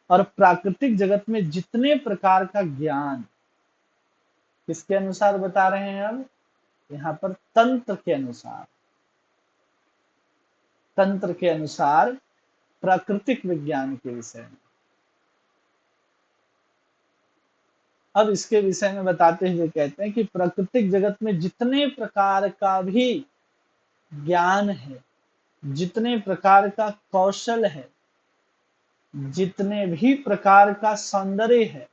और प्राकृतिक जगत में जितने प्रकार का ज्ञान, किसके अनुसार बता रहे हैं अब, यहाँ पर तंत्र के अनुसार, तंत्र के अनुसार प्राकृतिक विज्ञान के विषय में। अब इसके विषय में बताते हुए कहते हैं कि प्राकृतिक जगत में जितने प्रकार का भी ज्ञान है, जितने प्रकार का कौशल है, जितने भी प्रकार का सौंदर्य है,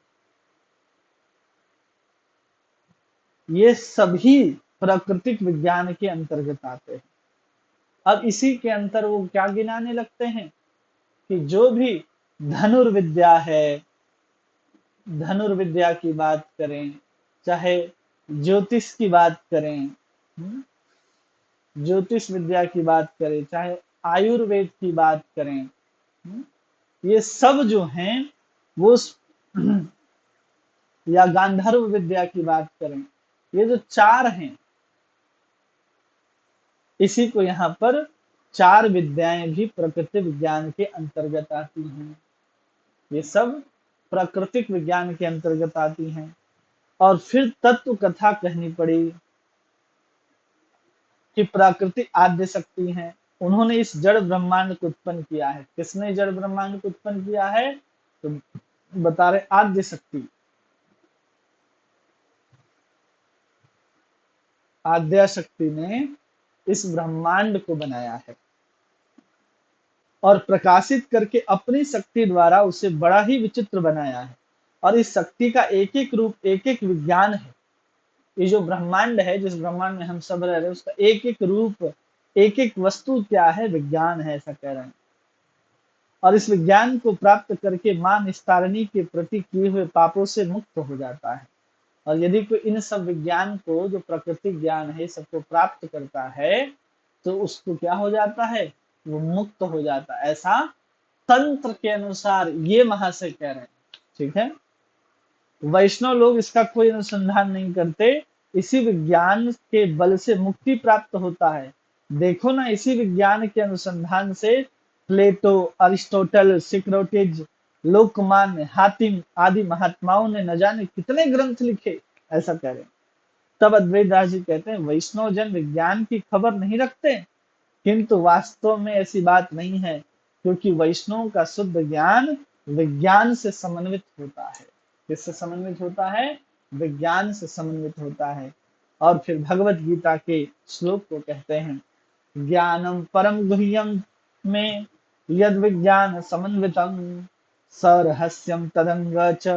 ये सभी प्राकृतिक विज्ञान के अंतर्गत आते हैं। अब इसी के अंतर वो क्या गिनाने लगते हैं कि जो भी धनुर्विद्या है, धनुर्विद्या की बात करें, चाहे ज्योतिष की बात करें, ज्योतिष विद्या की बात करें, चाहे आयुर्वेद की बात करें, ये सब जो हैं वो या गांधर्व विद्या की बात करें, ये जो चार हैं, इसी को यहाँ पर चार विद्याएं भी प्रकृति विज्ञान के अंतर्गत आती हैं। ये सब प्राकृतिक विज्ञान के अंतर्गत आती हैं। और फिर तत्व कथा कहनी पड़ी कि प्राकृतिक आद्य शक्ति हैं, उन्होंने इस जड़ ब्रह्मांड को उत्पन्न किया है। किसने जड़ ब्रह्मांड को उत्पन्न किया है, तो बता रहे आद्य शक्ति, आद्या शक्ति ने इस ब्रह्मांड को बनाया है और प्रकाशित करके अपनी शक्ति द्वारा उसे बड़ा ही विचित्र बनाया है। और इस शक्ति का एक एक रूप, एक एक विज्ञान है। ये जो ब्रह्मांड है, जिस ब्रह्मांड में हम सब रह रहे हैं, उसका एक एक रूप, एक एक वस्तु क्या है, विज्ञान है, ऐसा कह रहे हैं। और इस विज्ञान को प्राप्त करके मां निस्तारणी के प्रति किए हुए पापों से मुक्त हो जाता है। और यदि कोई इन सब विज्ञान को, जो प्राकृतिक ज्ञान है, सबको प्राप्त करता है, तो उसको क्या हो जाता है, वो मुक्त हो जाता है। ऐसा तंत्र के अनुसार ये महाशय कह रहे हैं। ठीक है, वैष्णव लोग इसका कोई अनुसंधान नहीं करते, इसी विज्ञान के बल से मुक्ति प्राप्त होता है। देखो ना, इसी विज्ञान के अनुसंधान से प्लेटो, अरिस्टोटल, सिक्रोटिज, लोकमान्य, हातिम आदि महात्माओं ने न जाने कितने ग्रंथ लिखे, ऐसा कह रहे हैं। तब अद्वैत दास जी कहते हैं वैष्णव जन विज्ञान की खबर नहीं रखते, किंतु वास्तव में ऐसी बात नहीं है, क्योंकि वैष्णव का शुद्ध ज्ञान विज्ञान से समन्वित होता है। किससे समन्वित होता है, विज्ञान से समन्वित होता है। और फिर भगवत गीता के श्लोक को कहते हैं, ज्ञानम परम गुह्यम में यद विज्ञान समन्वितम सरहस्यम तदंग च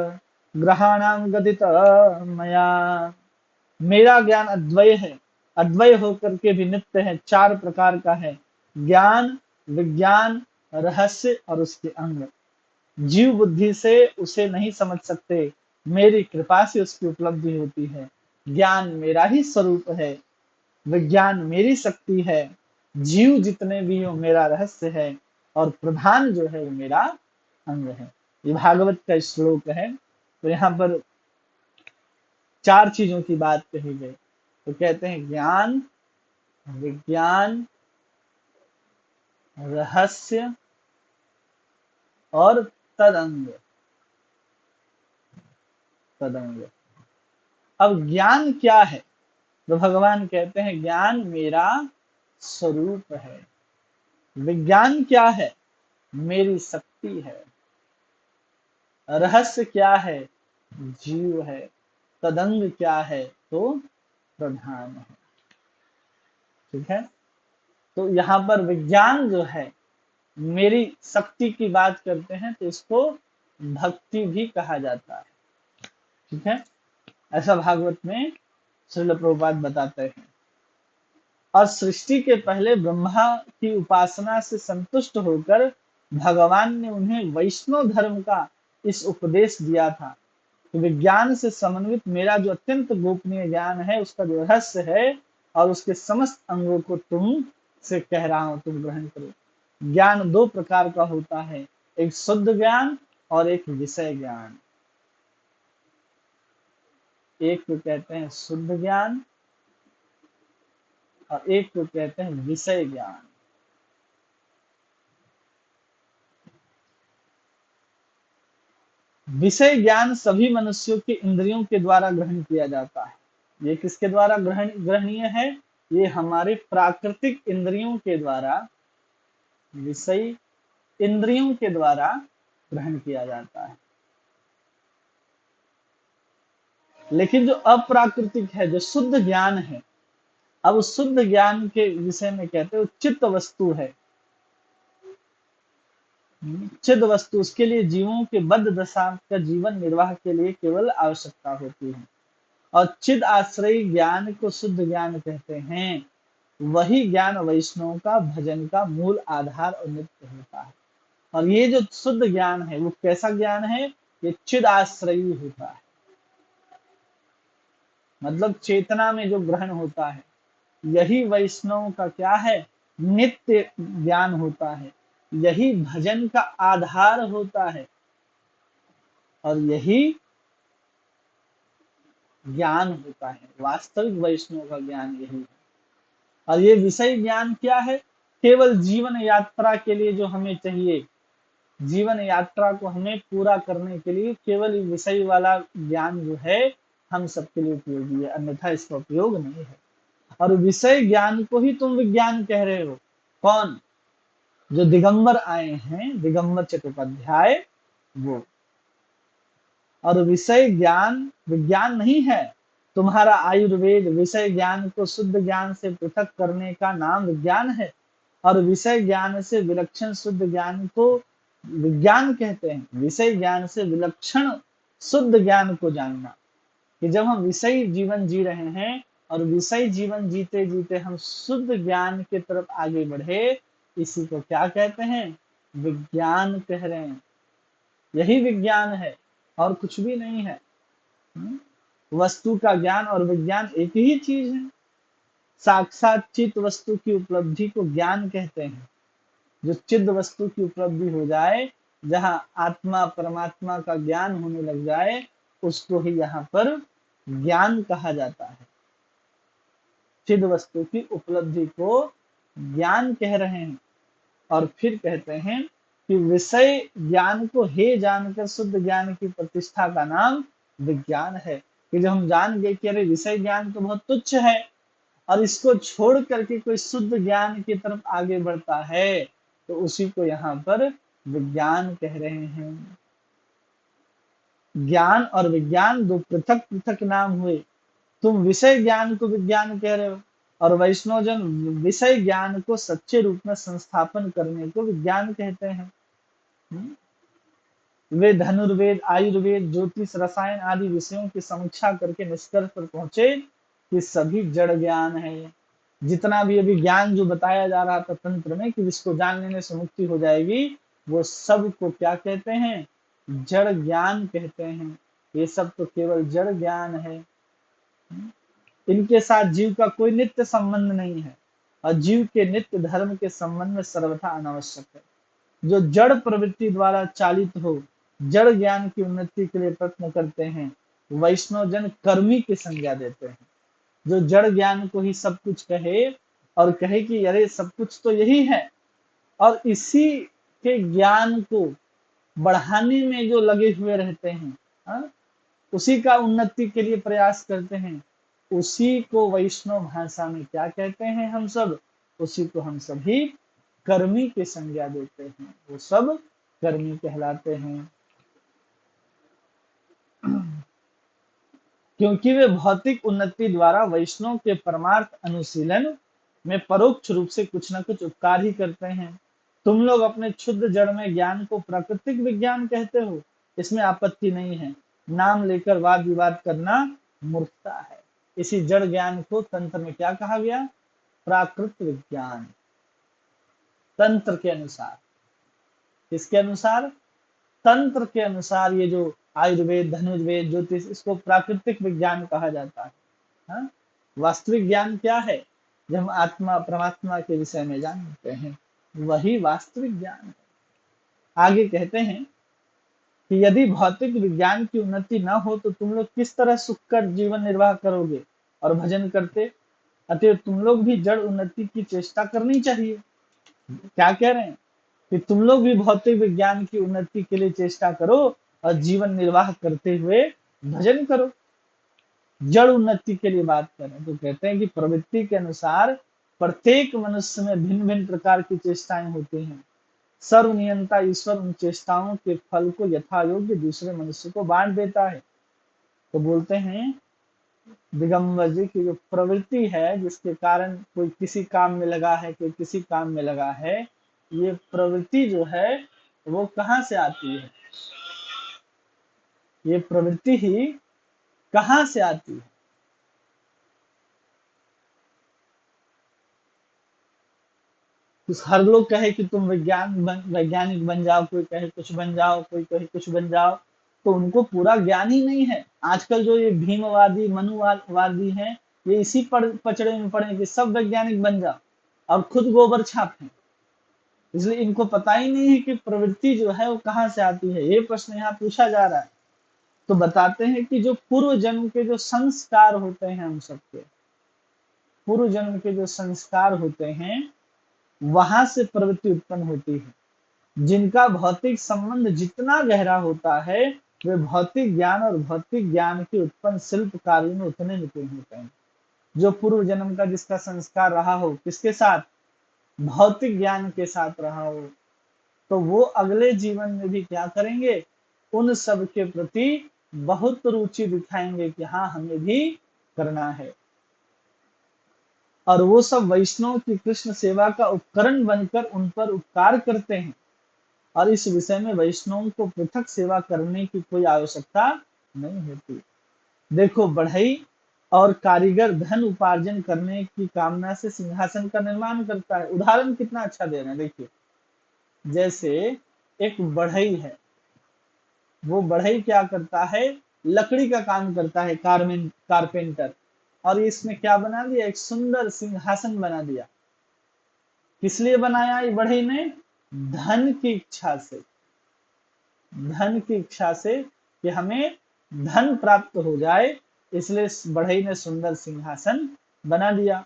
ग्रहाणाम गदित मया। मेरा ज्ञान अद्वय है, अद्वय होकर के भी नित्य है, चार प्रकार का है, ज्ञान, विज्ञान, रहस्य और उसके अंग। जीव बुद्धि से उसे नहीं समझ सकते, मेरी कृपा से उसकी उपलब्धि होती है। ज्ञान मेरा ही स्वरूप है, विज्ञान मेरी शक्ति है, जीव जितने भी हो मेरा रहस्य है, और प्रधान जो है वो मेरा अंग है। ये भागवत का श्लोक है। तो यहाँ पर चार चीजों की बात कही गई। तो कहते हैं ज्ञान, विज्ञान, रहस्य और तदंग। तदंग। अब ज्ञान क्या है, तो भगवान कहते हैं ज्ञान मेरा स्वरूप है। विज्ञान क्या है, मेरी शक्ति है। रहस्य क्या है, जीव है। तदंग क्या है, तो प्रधान है। ठीक है, तो यहाँ पर विज्ञान जो है, मेरी शक्ति की बात करते हैं तो इसको भक्ति भी कहा जाता है। ठीक है, ऐसा भागवत में श्रील प्रभुपाद बताते हैं। और सृष्टि के पहले ब्रह्मा की उपासना से संतुष्ट होकर भगवान ने उन्हें वैष्णव धर्म का इस उपदेश दिया था कि विज्ञान से समन्वित मेरा जो अत्यंत गोपनीय ज्ञान है, उसका जो रहस्य है और उसके समस्त अंगों को तुम से कह रहा हूं, तुम ग्रहण करो। ज्ञान दो प्रकार का होता है, एक शुद्ध ज्ञान और एक विषय ज्ञान। एक को कहते हैं शुद्ध ज्ञान और एक को कहते हैं विषय ज्ञान। विषय ज्ञान सभी मनुष्यों के इंद्रियों के द्वारा ग्रहण किया जाता है। ये किसके द्वारा ग्रहणीय है? ये हमारे प्राकृतिक इंद्रियों के द्वारा, विषय इंद्रियों के द्वारा ग्रहण किया जाता है। लेकिन जो अप्राकृतिक है, जो शुद्ध ज्ञान है, अब उस शुद्ध ज्ञान के विषय में कहते हैं चित्त वस्तु है। चिद वस्तु, उसके लिए जीवों के बद्ध दशा का जीवन निर्वाह के लिए केवल आवश्यकता होती है। और चिद आश्रयी ज्ञान को शुद्ध ज्ञान कहते हैं। वही ज्ञान वैष्णव का भजन का मूल आधार और नित्य होता है। और ये जो शुद्ध ज्ञान है वो कैसा ज्ञान है? ये चिद आश्रयी होता है, मतलब चेतना में जो ग्रहण होता है, यही वैष्णव का क्या है? नित्य ज्ञान होता है। यही भजन का आधार होता है और यही ज्ञान होता है। वास्तविक वैष्णव का ज्ञान यही है। और ये विषय ज्ञान क्या है? केवल जीवन यात्रा के लिए जो हमें चाहिए, जीवन यात्रा को हमें पूरा करने के लिए केवल विषय वाला ज्ञान जो है हम सबके लिए उपयोगी है, अन्यथा इसका उपयोग नहीं है। और विषय ज्ञान को ही तुम विज्ञान कह रहे हो। कौन? जो दिगंबर आए हैं, दिगंबर चट्टोपाध्याय, वो। और विषय ज्ञान विज्ञान नहीं है। तुम्हारा आयुर्वेद विषय ज्ञान को शुद्ध ज्ञान से पृथक करने का नाम विज्ञान है। और विषय ज्ञान से विलक्षण शुद्ध ज्ञान को विज्ञान कहते हैं। विषय ज्ञान से विलक्षण शुद्ध ज्ञान को जानना, कि जब हम विषय जीवन जी रहे हैं और विषय जीवन जीते जीते हम शुद्ध ज्ञान की तरफ आगे बढ़े, इसी को क्या कहते हैं? विज्ञान कह रहे हैं। यही विज्ञान है और कुछ भी नहीं है। वस्तु का ज्ञान और विज्ञान एक ही चीज है। साक्षात चित वस्तु की उपलब्धि को ज्ञान कहते हैं। जो चिद वस्तु की उपलब्धि हो जाए, जहां आत्मा परमात्मा का ज्ञान होने लग जाए, उसको ही यहाँ पर ज्ञान कहा जाता है। चिद वस्तु की उपलब्धि को ज्ञान कह रहे हैं। और फिर कहते हैं कि विषय ज्ञान को हे जानकर शुद्ध ज्ञान की प्रतिष्ठा का नाम विज्ञान है। कि जब हम जान गए कि अरे विषय ज्ञान तो बहुत तुच्छ है और इसको छोड़ करके कोई शुद्ध ज्ञान की तरफ आगे बढ़ता है, तो उसी को यहाँ पर विज्ञान कह रहे हैं। ज्ञान और विज्ञान दो पृथक पृथक नाम हुए। तुम विषय ज्ञान को विज्ञान कह रहे हो और वैष्णव जन विषय ज्ञान को सच्चे रूप में संस्थापन करने को विज्ञान कहते हैं। वे धनुर्वेद, आयुर्वेद, ज्योतिष, रसायन आदि विषयों की समीक्षा करके निष्कर्ष पर पहुंचे कि सभी जड़ ज्ञान है। जितना भी अभी ज्ञान जो बताया जा रहा था तंत्र में कि जिसको जान लेने से मुक्ति हो जाएगी, वो सब को क्या कहते हैं? जड़ ज्ञान कहते हैं। ये सब तो केवल जड़ ज्ञान है। इनके साथ जीव का कोई नित्य संबंध नहीं है और जीव के नित्य धर्म के संबंध में सर्वथा अनावश्यक है। जो जड़ प्रवृत्ति द्वारा चालित हो, जड़ ज्ञान की उन्नति के लिए प्रयत्न करते हैं, वैष्णव जन कर्मी की संज्ञा देते हैं। जो जड़ ज्ञान को ही सब कुछ कहे और कहे कि अरे सब कुछ तो यही है, और इसी के ज्ञान को बढ़ाने में जो लगे हुए रहते हैं, उसी का उन्नति के लिए प्रयास करते हैं, उसी को वैष्णव भाषा में क्या कहते हैं? हम सब उसी को हम सभी कर्मी की संज्ञा देते हैं। वो सब कर्मी कहलाते हैं। क्योंकि वे भौतिक उन्नति द्वारा वैष्णव के परमार्थ अनुशीलन में परोक्ष रूप से कुछ न कुछ उपकार ही करते हैं। तुम लोग अपने क्षुद्र जड़ में ज्ञान को प्राकृतिक विज्ञान कहते हो, इसमें आपत्ति नहीं है। नाम लेकर वाद विवाद करना मूर्खता है। इसी जड़ ज्ञान को तंत्र में क्या कहा गया? प्राकृत विज्ञान। तंत्र के अनुसार किसके अनुसार? तंत्र के अनुसार। ये जो आयुर्वेद, धनुर्वेद, ज्योतिष, इसको प्राकृतिक विज्ञान कहा जाता है। हाँ? वास्तविक ज्ञान क्या है? जब हम आत्मा परमात्मा के विषय में जानते हैं, वही वास्तविक ज्ञान है। आगे कहते हैं कि यदि भौतिक विज्ञान की उन्नति न हो तो तुम लोग किस तरह सुखकर जीवन निर्वाह करोगे और भजन करते? अतएव तुम लोग भी जड़ उन्नति की चेष्टा करनी चाहिए। क्या कह रहे हैं? कि तुम लोग भी भौतिक विज्ञान की उन्नति के लिए चेष्टा करो और जीवन निर्वाह करते हुए भजन करो। जड़ उन्नति के लिए बात करें तो कहते हैं कि प्रवृत्ति के अनुसार प्रत्येक मनुष्य में भिन्न भिन्न प्रकार की चेष्टाएं होती हैं। सर्वनियंता ईश्वर उन चेष्टाओं के फल को यथा योग्य दूसरे मनुष्य को बांट देता है। तो बोलते हैं दिगंबर जी की जो प्रवृत्ति है, जिसके कारण कोई किसी काम में लगा है, कोई किसी काम में लगा है, ये प्रवृत्ति जो है वो कहाँ से आती है? ये प्रवृत्ति ही कहाँ से आती है? हर लोग कहे कि तुम वैज्ञानिक बन जाओ, कोई कहे कुछ बन जाओ, कोई कहे कुछ बन जाओ, तो उनको पूरा ज्ञान ही नहीं है। आजकल जो ये भीमवादी मनुवादी हैं, ये इसी पचड़े में पड़े कि सब वैज्ञानिक बन जाओ और खुद गोबर छापें। इसलिए इनको पता ही नहीं है कि प्रवृत्ति जो है वो कहाँ से आती है। ये प्रश्न यहाँ पूछा जा रहा है। तो बताते हैं कि जो पूर्व जन्म के जो संस्कार होते हैं, हम सबके पूर्व जन्म के जो संस्कार होते हैं, वहां से प्रवृत्ति उत्पन्न होती है। जिनका भौतिक संबंध जितना गहरा होता है, वे भौतिक ज्ञान और भौतिक ज्ञान के उत्पन्न शिल्प कार्य में उतने निपुण होते हैं। जो पूर्व जन्म का जिसका संस्कार रहा हो, किसके साथ? भौतिक ज्ञान के साथ रहा हो, तो वो अगले जीवन में भी क्या करेंगे? उन सब के प्रति बहुत रुचि दिखाएंगे कि हाँ, हमें भी करना है। और वो सब वैष्णव की कृष्ण सेवा का उपकरण बनकर उन पर उपकार करते हैं। और इस विषय में वैष्णव को पृथक सेवा करने की कोई आवश्यकता नहीं होती। देखो, बढ़ई और कारीगर धन उपार्जन करने की कामना से सिंहासन का निर्माण करता है। उदाहरण कितना अच्छा दे रहे हैं, देखिए। जैसे एक बढ़ई है, वो बढ़ई क्या करता है? लकड़ी का काम करता है, कारपेंटर। और इसमें क्या बना दिया? एक सुंदर सिंहासन बना दिया। किस लिए बनाया ये बढ़ई ने? धन की इच्छा से। धन की इच्छा से कि हमें धन प्राप्त हो जाए, इसलिए बढ़ई ने सुंदर सिंहासन बना दिया।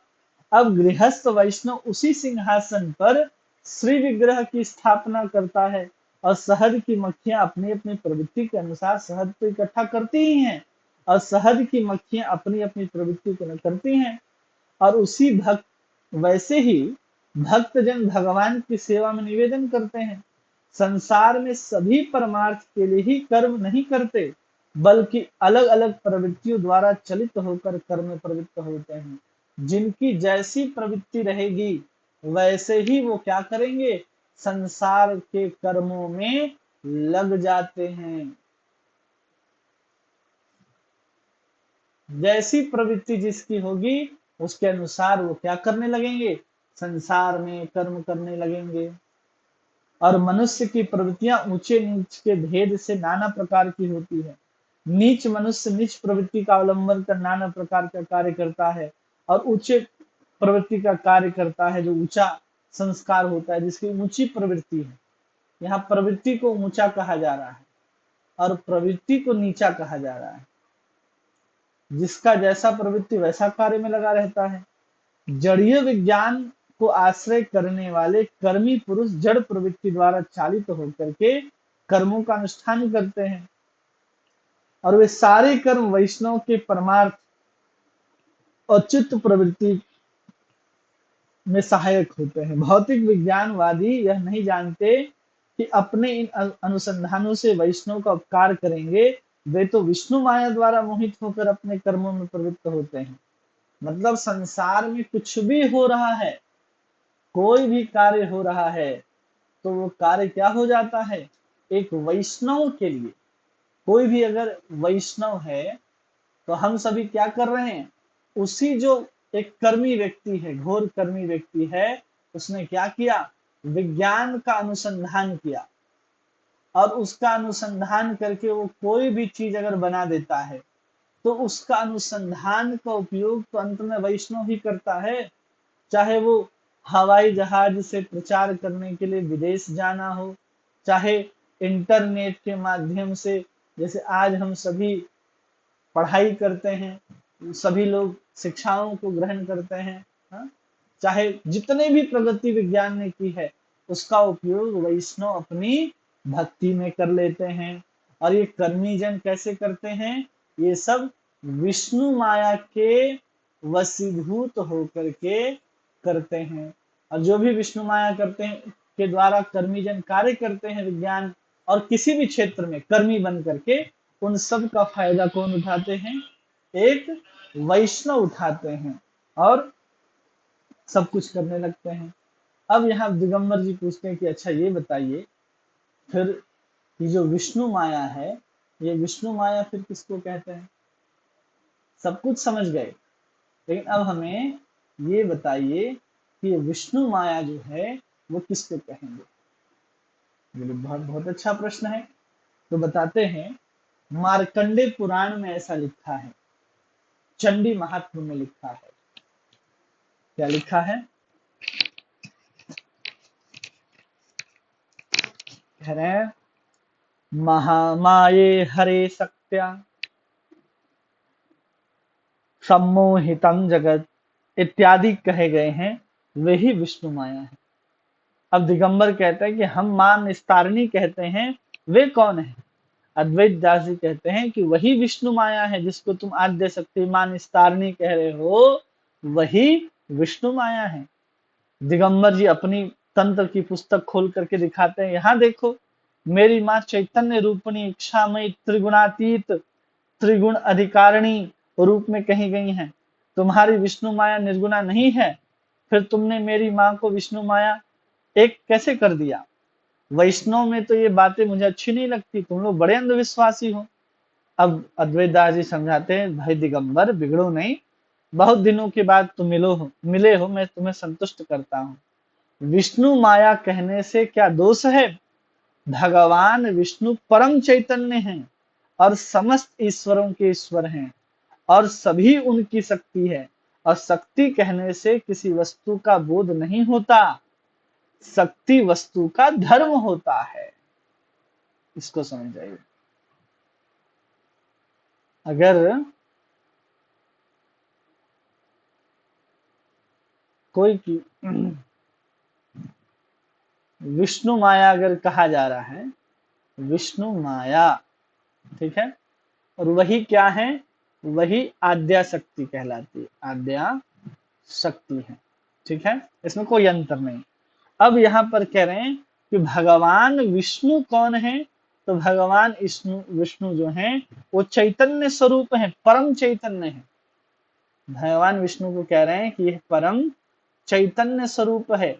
अब गृहस्थ वैष्णव उसी सिंहासन पर श्री विग्रह की स्थापना करता है और शहद की मक्खियां अपनी अपनी प्रवृत्ति के अनुसार शहद को इकट्ठा करती ही हैं, और शहद की मक्खियां अपनी अपनी प्रवृत्ति को करती हैं। और उसी भक्त वैसे ही भक्तजन भगवान की सेवा में निवेदन करते हैं। संसार में सभी परमार्थ के लिए ही कर्म नहीं करते, बल्कि अलग अलग प्रवृत्तियों द्वारा चलित होकर कर्म में प्रवृत्त होते हैं। जिनकी जैसी प्रवृत्ति रहेगी, वैसे ही वो क्या करेंगे? संसार के कर्मों में लग जाते हैं। जैसी प्रवृत्ति जिसकी होगी, उसके अनुसार वो क्या करने लगेंगे? संसार में कर्म करने लगेंगे। और मनुष्य की प्रवृत्तियां ऊंचे नीच के भेद से नाना प्रकार की होती है। नीच मनुष्य नीच प्रवृत्ति का अवलंबन कर नाना प्रकार का कार्य करता है, और ऊंचे प्रवृत्ति का कार्य करता है जो ऊंचा संस्कार होता है, जिसकी ऊंची प्रवृत्ति है। यहाँ प्रवृत्ति को ऊंचा कहा जा रहा है और प्रवृत्ति को नीचा कहा जा रहा है। जिसका जैसा प्रवृत्ति वैसा कार्य में लगा रहता है। जड़ीय विज्ञान को आश्रय करने वाले कर्मी पुरुष जड़ प्रवृत्ति द्वारा चालित होकर के कर्मों का अनुष्ठान करते हैं, और वे सारे कर्म वैष्णव के परमार्थ और चित्त प्रवृत्ति में सहायक होते हैं। भौतिक विज्ञानवादी यह नहीं जानते कि अपने इन अनुसंधानों से वैष्णव का उपकार करेंगे। वे तो विष्णु माया द्वारा मोहित होकर अपने कर्मों में प्रवृत्त होते हैं। मतलब संसार में कुछ भी हो रहा है, कोई भी कार्य हो रहा है, तो वो कार्य क्या हो जाता है? एक वैष्णव के लिए। कोई भी अगर वैष्णव है, तो हम सभी क्या कर रहे हैं? उसी जो एक कर्मी व्यक्ति है, घोर कर्मी व्यक्ति है, उसने क्या किया? विज्ञान का अनुसंधान किया। और उसका अनुसंधान करके वो कोई भी चीज अगर बना देता है तो उसका अनुसंधान का उपयोग तो अंत में वैष्णव ही करता है। चाहे वो हवाई जहाज से प्रचार करने के लिए विदेश जाना हो, चाहे इंटरनेट के माध्यम से, जैसे आज हम सभी पढ़ाई करते हैं, सभी लोग शिक्षाओं को ग्रहण करते हैं, हाँ? चाहे जितने भी प्रगति विज्ञान ने की है उसका उपयोग वैष्णव अपनी भक्ति में कर लेते हैं। और ये कर्मी जन कैसे करते हैं? ये सब विष्णु माया के वशीभूत होकर के करते हैं। और जो भी विष्णु माया करते हैं के द्वारा कर्मी जन कार्य करते हैं विज्ञान और किसी भी क्षेत्र में कर्मी बन करके, उन सब का फायदा कौन उठाते हैं? एक वैष्णव उठाते हैं और सब कुछ करने लगते हैं। अब यहाँ दिगंबर जी पूछते हैं कि अच्छा ये बताइए, फिर ये जो विष्णु माया है, ये विष्णु माया फिर किसको कहते हैं? सब कुछ समझ गए, लेकिन अब हमें ये बताइए कि ये विष्णु माया जो है वो किसको कहेंगे? बोले बहुत बहुत अच्छा प्रश्न है। तो बताते हैं, मार्कंडे पुराण में ऐसा लिखा है, चंडी महात्म्य में लिखा है। क्या लिखा है? कह रहे हैं महामाये हरे शक्त्या सम्मोहितम जगत इत्यादि कहे गए हैं, वही विष्णु माया है। अब दिगंबर कहते हैं कि हम मां निस्तारिणी कहते हैं, वे कौन है? अद्वैत दास जी कहते हैं कि वही विष्णु माया है जिसको तुम आद्य शक्ति मां निस्तारिणी कह रहे हो, वही विष्णु माया है। दिगंबर जी अपनी तंत्र की पुस्तक खोल करके दिखाते हैं, यहाँ देखो, मेरी माँ चैतन्य रूपणी इच्छामयी त्रिगुणातीत त्रिगुण अधिकारिणी रूप में कही गई हैं। तुम्हारी विष्णु माया निर्गुणा नहीं है, फिर तुमने मेरी माँ को विष्णु माया एक कैसे कर दिया? वैष्णव में तो ये बातें मुझे अच्छी नहीं लगती, तुम लोग बड़े अंधविश्वासी हो। अब अद्वैत दास जी समझाते हैं, भाई दिगंबर बिगड़ो नहीं, बहुत दिनों के बाद तुम मिले हो, मैं तुम्हें संतुष्ट करता हूँ। विष्णु माया कहने से क्या दोष है? भगवान विष्णु परम चैतन्य हैं और समस्त ईश्वरों के ईश्वर हैं और सभी उनकी शक्ति है। और शक्ति कहने से किसी वस्तु का बोध नहीं होता, शक्ति वस्तु का धर्म होता है। इसको समझ जाइए। अगर कोई की विष्णु माया अगर कहा जा रहा है, विष्णु माया, ठीक है, और वही क्या है? वही आद्या शक्ति कहलाती है, आद्या शक्ति है, ठीक है, इसमें कोई अंतर नहीं। अब यहाँ पर कह रहे हैं कि भगवान विष्णु कौन है? तो भगवान विष्णु जो हैं वो चैतन्य स्वरूप है, परम चैतन्य है। भगवान विष्णु को कह रहे हैं कि यह परम चैतन्य स्वरूप है।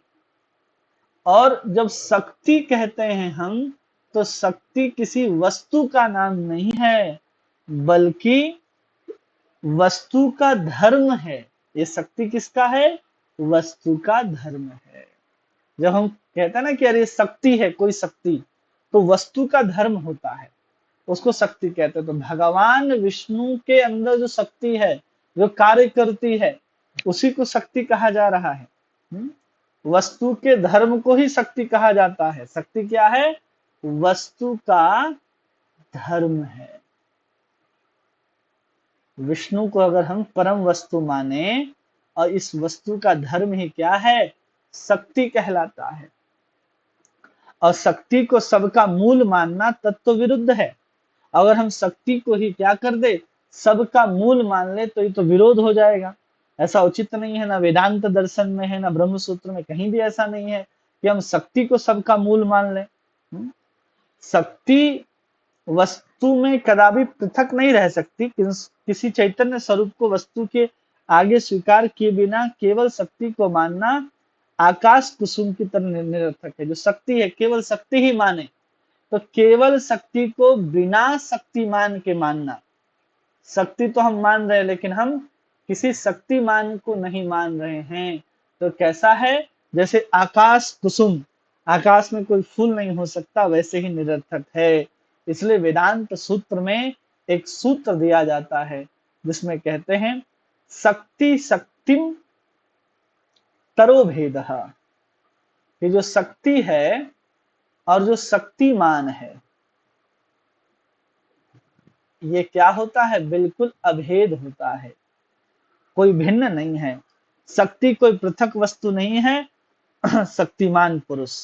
और जब शक्ति कहते हैं हम, तो शक्ति किसी वस्तु का नाम नहीं है, बल्कि वस्तु का धर्म है। ये शक्ति किसका है? वस्तु का धर्म है। जब हम कहते हैं ना कि अरे शक्ति है कोई शक्ति, तो वस्तु का धर्म होता है, उसको शक्ति कहते हैं। तो भगवान विष्णु के अंदर जो शक्ति है, जो कार्य करती है, उसी को शक्ति कहा जा रहा है। वस्तु के धर्म को ही शक्ति कहा जाता है। शक्ति क्या है? वस्तु का धर्म है। विष्णु को अगर हम परम वस्तु माने और इस वस्तु का धर्म ही क्या है? शक्ति कहलाता है। और शक्ति को सबका मूल मानना तत्व विरुद्ध है। अगर हम शक्ति को ही क्या कर दे, सबका मूल मान ले, तो ये तो विरोध हो जाएगा। ऐसा उचित नहीं है, ना वेदांत दर्शन में है, ना ब्रह्म सूत्र में, कहीं भी ऐसा नहीं है कि हम शक्ति को सबका मूल मान लें। शक्ति वस्तु में कदापि पृथक नहीं रह सकती। किसी चैतन्य स्वरूप को वस्तु के आगे स्वीकार किए बिना केवल शक्ति को मानना आकाश कुसुम की तरह निरर्थक है। जो शक्ति है केवल शक्ति ही माने, तो केवल शक्ति को बिना शक्तिमान के मानना, शक्ति तो हम मान रहे हैं लेकिन हम किसी शक्तिमान को नहीं मान रहे हैं, तो कैसा है? जैसे आकाश कुसुम, आकाश में कोई फूल नहीं हो सकता, वैसे ही निरर्थक है। इसलिए वेदांत सूत्र में एक सूत्र दिया जाता है जिसमें कहते हैं शक्ति शक्तिम तरो भेद। ये जो शक्ति है और जो शक्तिमान है, ये क्या होता है? बिल्कुल अभेद होता है, कोई भिन्न नहीं है। शक्ति कोई पृथक वस्तु नहीं है, शक्तिमान पुरुष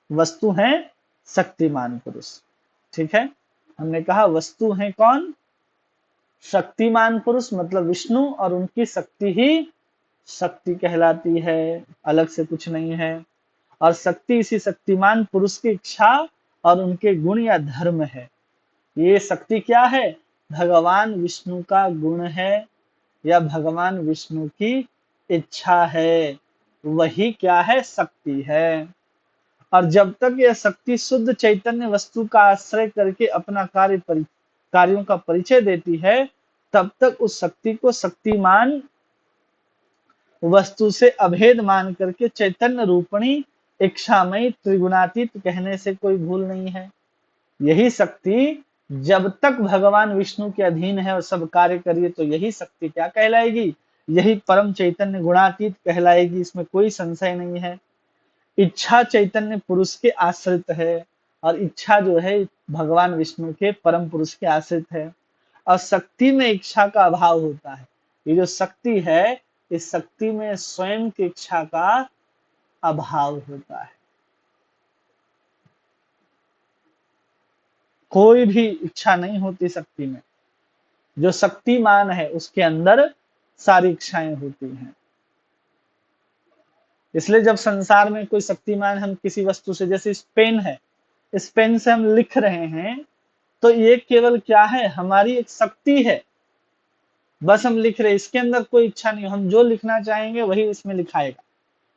वस्तु है, शक्तिमान पुरुष। ठीक है, हमने कहा वस्तु है कौन? शक्तिमान पुरुष, मतलब विष्णु, और उनकी शक्ति ही शक्ति कहलाती है, अलग से कुछ नहीं है। और शक्ति इसी शक्तिमान पुरुष की इच्छा और उनके गुण या धर्म है। ये शक्ति क्या है? भगवान विष्णु का गुण है या भगवान विष्णु की इच्छा है, वही क्या है? शक्ति है। और जब तक यह शक्ति शुद्ध चैतन्य वस्तु का आश्रय करके अपना कार्यों का परिचय देती है, तब तक उस शक्ति को शक्तिमान वस्तु से अभेद मान करके चैतन्य रूपणी इच्छामयी त्रिगुणातीत कहने से कोई भूल नहीं है। यही शक्ति जब तक भगवान विष्णु के अधीन है और सब कार्य करिए, तो यही शक्ति क्या कहलाएगी? यही परम चैतन्य गुणातीत कहलाएगी, इसमें कोई संशय नहीं है। इच्छा चैतन्य पुरुष के आश्रित है और इच्छा जो है भगवान विष्णु के परम पुरुष के आश्रित है। और शक्ति में इच्छा का अभाव होता है। ये जो शक्ति है, इस शक्ति में स्वयं की इच्छा का अभाव होता है। कोई भी इच्छा नहीं होती शक्ति में। जो शक्तिमान है उसके अंदर सारी इच्छाएं होती हैं। इसलिए जब संसार में कोई शक्तिमान, हम किसी वस्तु से, जैसे इस पेन है, इस पेन से हम लिख रहे हैं, तो ये केवल क्या है? हमारी एक शक्ति है, बस हम लिख रहे हैं, इसके अंदर कोई इच्छा नहीं। हम जो लिखना चाहेंगे वही इसमें लिखाएगा,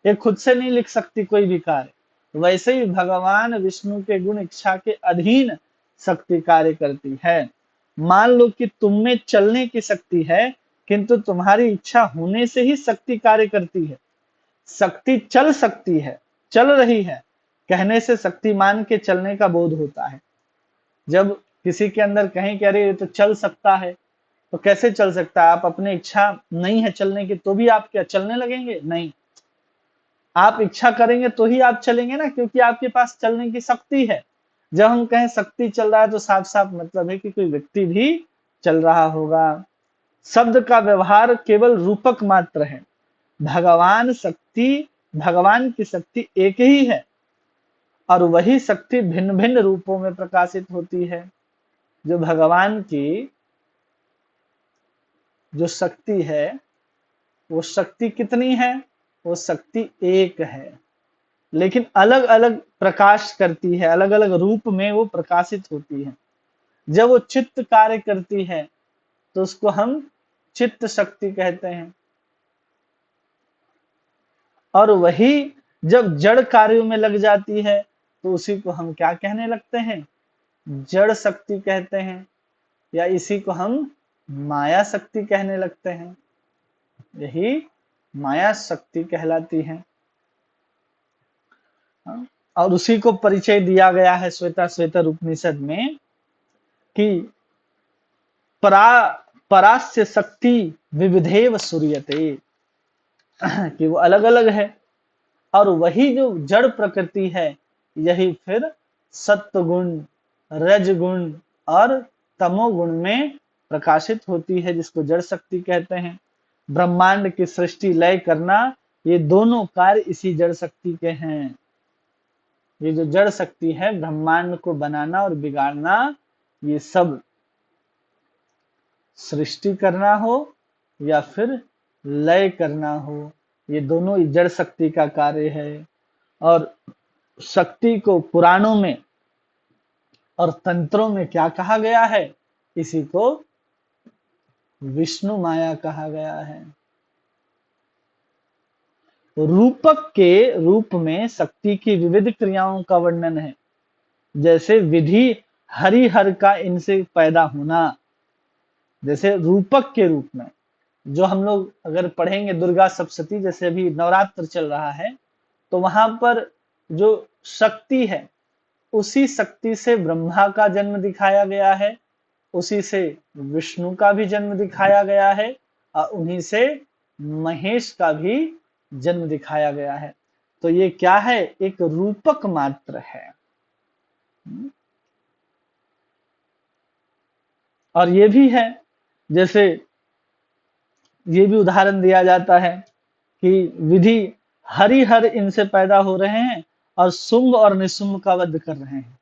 ये खुद से नहीं लिख सकती कोई भी कार्य। वैसे ही भगवान विष्णु के गुण इच्छा के अधीन शक्ति कार्य करती है। मान लो कि तुम में चलने की शक्ति है, किंतु तुम्हारी इच्छा होने से ही शक्ति कार्य करती है। शक्ति चल सकती है, चल रही है कहने से शक्तिमान के चलने का बोध होता है। जब किसी के अंदर कहें कि अरे ये तो चल सकता है, तो कैसे चल सकता है? आप अपनी इच्छा नहीं है चलने की, तो भी आप क्या चलने लगेंगे? नहीं, आप इच्छा करेंगे तो ही आप चलेंगे ना, क्योंकि आपके पास चलने की शक्ति है। जब हम कहें शक्ति चल रहा है, तो साफ साफ मतलब है कि कोई व्यक्ति भी चल रहा होगा। शब्द का व्यवहार केवल रूपक मात्र है। भगवान की शक्ति एक ही है और वही शक्ति भिन्न भिन्न रूपों में प्रकाशित होती है। जो भगवान की जो शक्ति है, वो शक्ति कितनी है? वो शक्ति एक है, लेकिन अलग अलग प्रकाश करती है, अलग अलग रूप में वो प्रकाशित होती है। जब वो चित्त कार्य करती है तो उसको हम चित्त शक्ति कहते हैं, और वही जब जड़ कार्यों में लग जाती है तो उसी को हम क्या कहने लगते हैं? जड़ शक्ति कहते हैं, या इसी को हम माया शक्ति कहने लगते हैं। यही माया शक्ति कहलाती है। और उसी को परिचय दिया गया है श्वेता उपनिषद में कि परास्य शक्ति विविधेव सूर्यते, कि वो अलग अलग है। और वही जो जड़ प्रकृति है, यही फिर सत्व गुण, रज गुण और तमोगुण में प्रकाशित होती है, जिसको जड़ शक्ति कहते हैं। ब्रह्मांड की सृष्टि लय करना, ये दोनों कार्य इसी जड़ शक्ति के हैं। ये जो जड़ शक्ति है, ब्रह्मांड को बनाना और बिगाड़ना, ये सब सृष्टि करना हो या फिर लय करना हो, ये दोनों जड़ शक्ति का कार्य है। और शक्ति को पुराणों में और तंत्रों में क्या कहा गया है? इसी को विष्णु माया कहा गया है। रूपक के रूप में शक्ति की विविध क्रियाओं का वर्णन है, जैसे विधि हरिहर का इनसे पैदा होना। जैसे रूपक के रूप में जो हम लोग अगर पढ़ेंगे दुर्गा सप्तशती, जैसे अभी नवरात्र चल रहा है, तो वहां पर जो शक्ति है, उसी शक्ति से ब्रह्मा का जन्म दिखाया गया है, उसी से विष्णु का भी जन्म दिखाया गया है और उन्हीं से महेश का भी जन्म दिखाया गया है। तो ये क्या है? एक रूपक मात्र है। और ये भी है, जैसे ये भी उदाहरण दिया जाता है कि विधि हरिहर इनसे पैदा हो रहे हैं और शुंभ और निशुंभ का वध कर रहे हैं।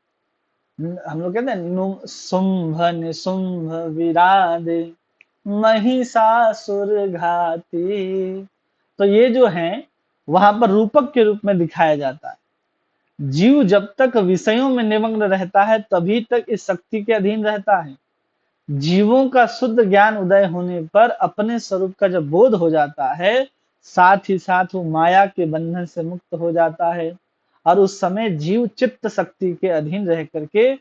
हम लोग कहते हैं शुंभ निशुंभ विरादे महिषासुर घाती। तो ये जो है वहां पर रूपक के रूप में दिखाया जाता है। जीव जब तक विषयों में निमग्न रहता है तभी तक इस शक्ति के अधीन रहता है। जीवों का शुद्ध ज्ञान उदय होने पर अपने स्वरूप का जब बोध हो जाता है, साथ ही साथ वो माया के बंधन से मुक्त हो जाता है और उस समय जीव चित्त शक्ति के अधीन रह करके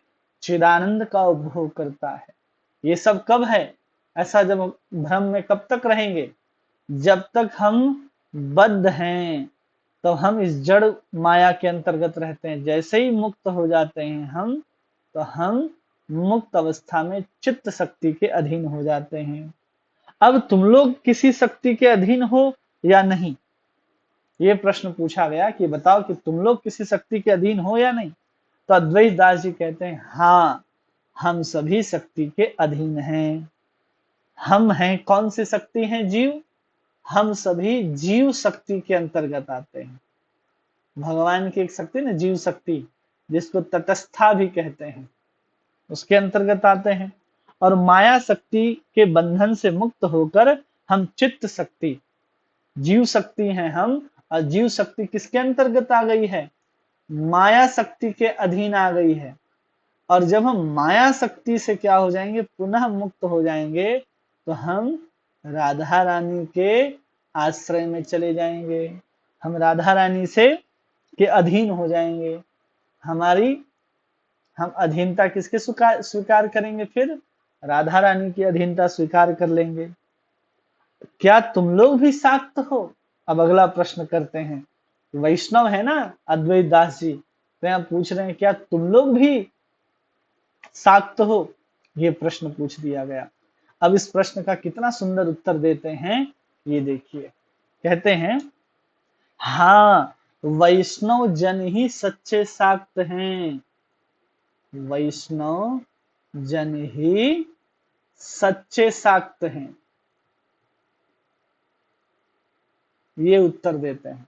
चिदानंद का उपभोग करता है। ये सब कब है? ऐसा जब भ्रम में कब तक रहेंगे? जब तक हम बद्ध हैं, तो हम इस जड़ माया के अंतर्गत रहते हैं। जैसे ही मुक्त हो जाते हैं हम, तो हम मुक्त अवस्था में चित्त शक्ति के अधीन हो जाते हैं। अब तुम लोग किसी शक्ति के अधीन हो या नहीं? ये प्रश्न पूछा गया कि बताओ कि तुम लोग किसी शक्ति के अधीन हो या नहीं? तो अद्वैत दास जी कहते हैं हाँ, हम सभी शक्ति के अधीन हैं। हम हैं कौन सी शक्ति हैं? जीव। हम सभी जीव शक्ति के अंतर्गत आते हैं। भगवान की एक शक्ति ना, जीव शक्ति, जिसको तटस्था भी कहते हैं, उसके अंतर्गत आते हैं। और माया शक्ति के बंधन से मुक्त होकर हम चित्त शक्ति, जीव शक्ति हैं हम। और जीव शक्ति किसके अंतर्गत आ गई है? माया शक्ति के अधीन आ गई है। और जब हम माया शक्ति से क्या हो जाएंगे? पुनः मुक्त हो जाएंगे, तो हम राधा रानी के आश्रय में चले जाएंगे। हम राधा रानी से के अधीन हो जाएंगे। हम अधीनता किसके स्वीकार करेंगे? फिर राधा रानी की अधीनता स्वीकार कर लेंगे। क्या तुम लोग भी शाक्त हो? अब अगला प्रश्न करते हैं। वैष्णव है ना अद्वैत दास जी, तो यहाँ पूछ रहे हैं क्या तुम लोग भी शाक्त हो? ये प्रश्न पूछ दिया गया। अब इस प्रश्न का कितना सुंदर उत्तर देते हैं, ये देखिए। कहते हैं हाँ, वैष्णव जन ही सच्चे शाक्त हैं। वैष्णव जन ही सच्चे शाक्त हैं। ये उत्तर देते हैं,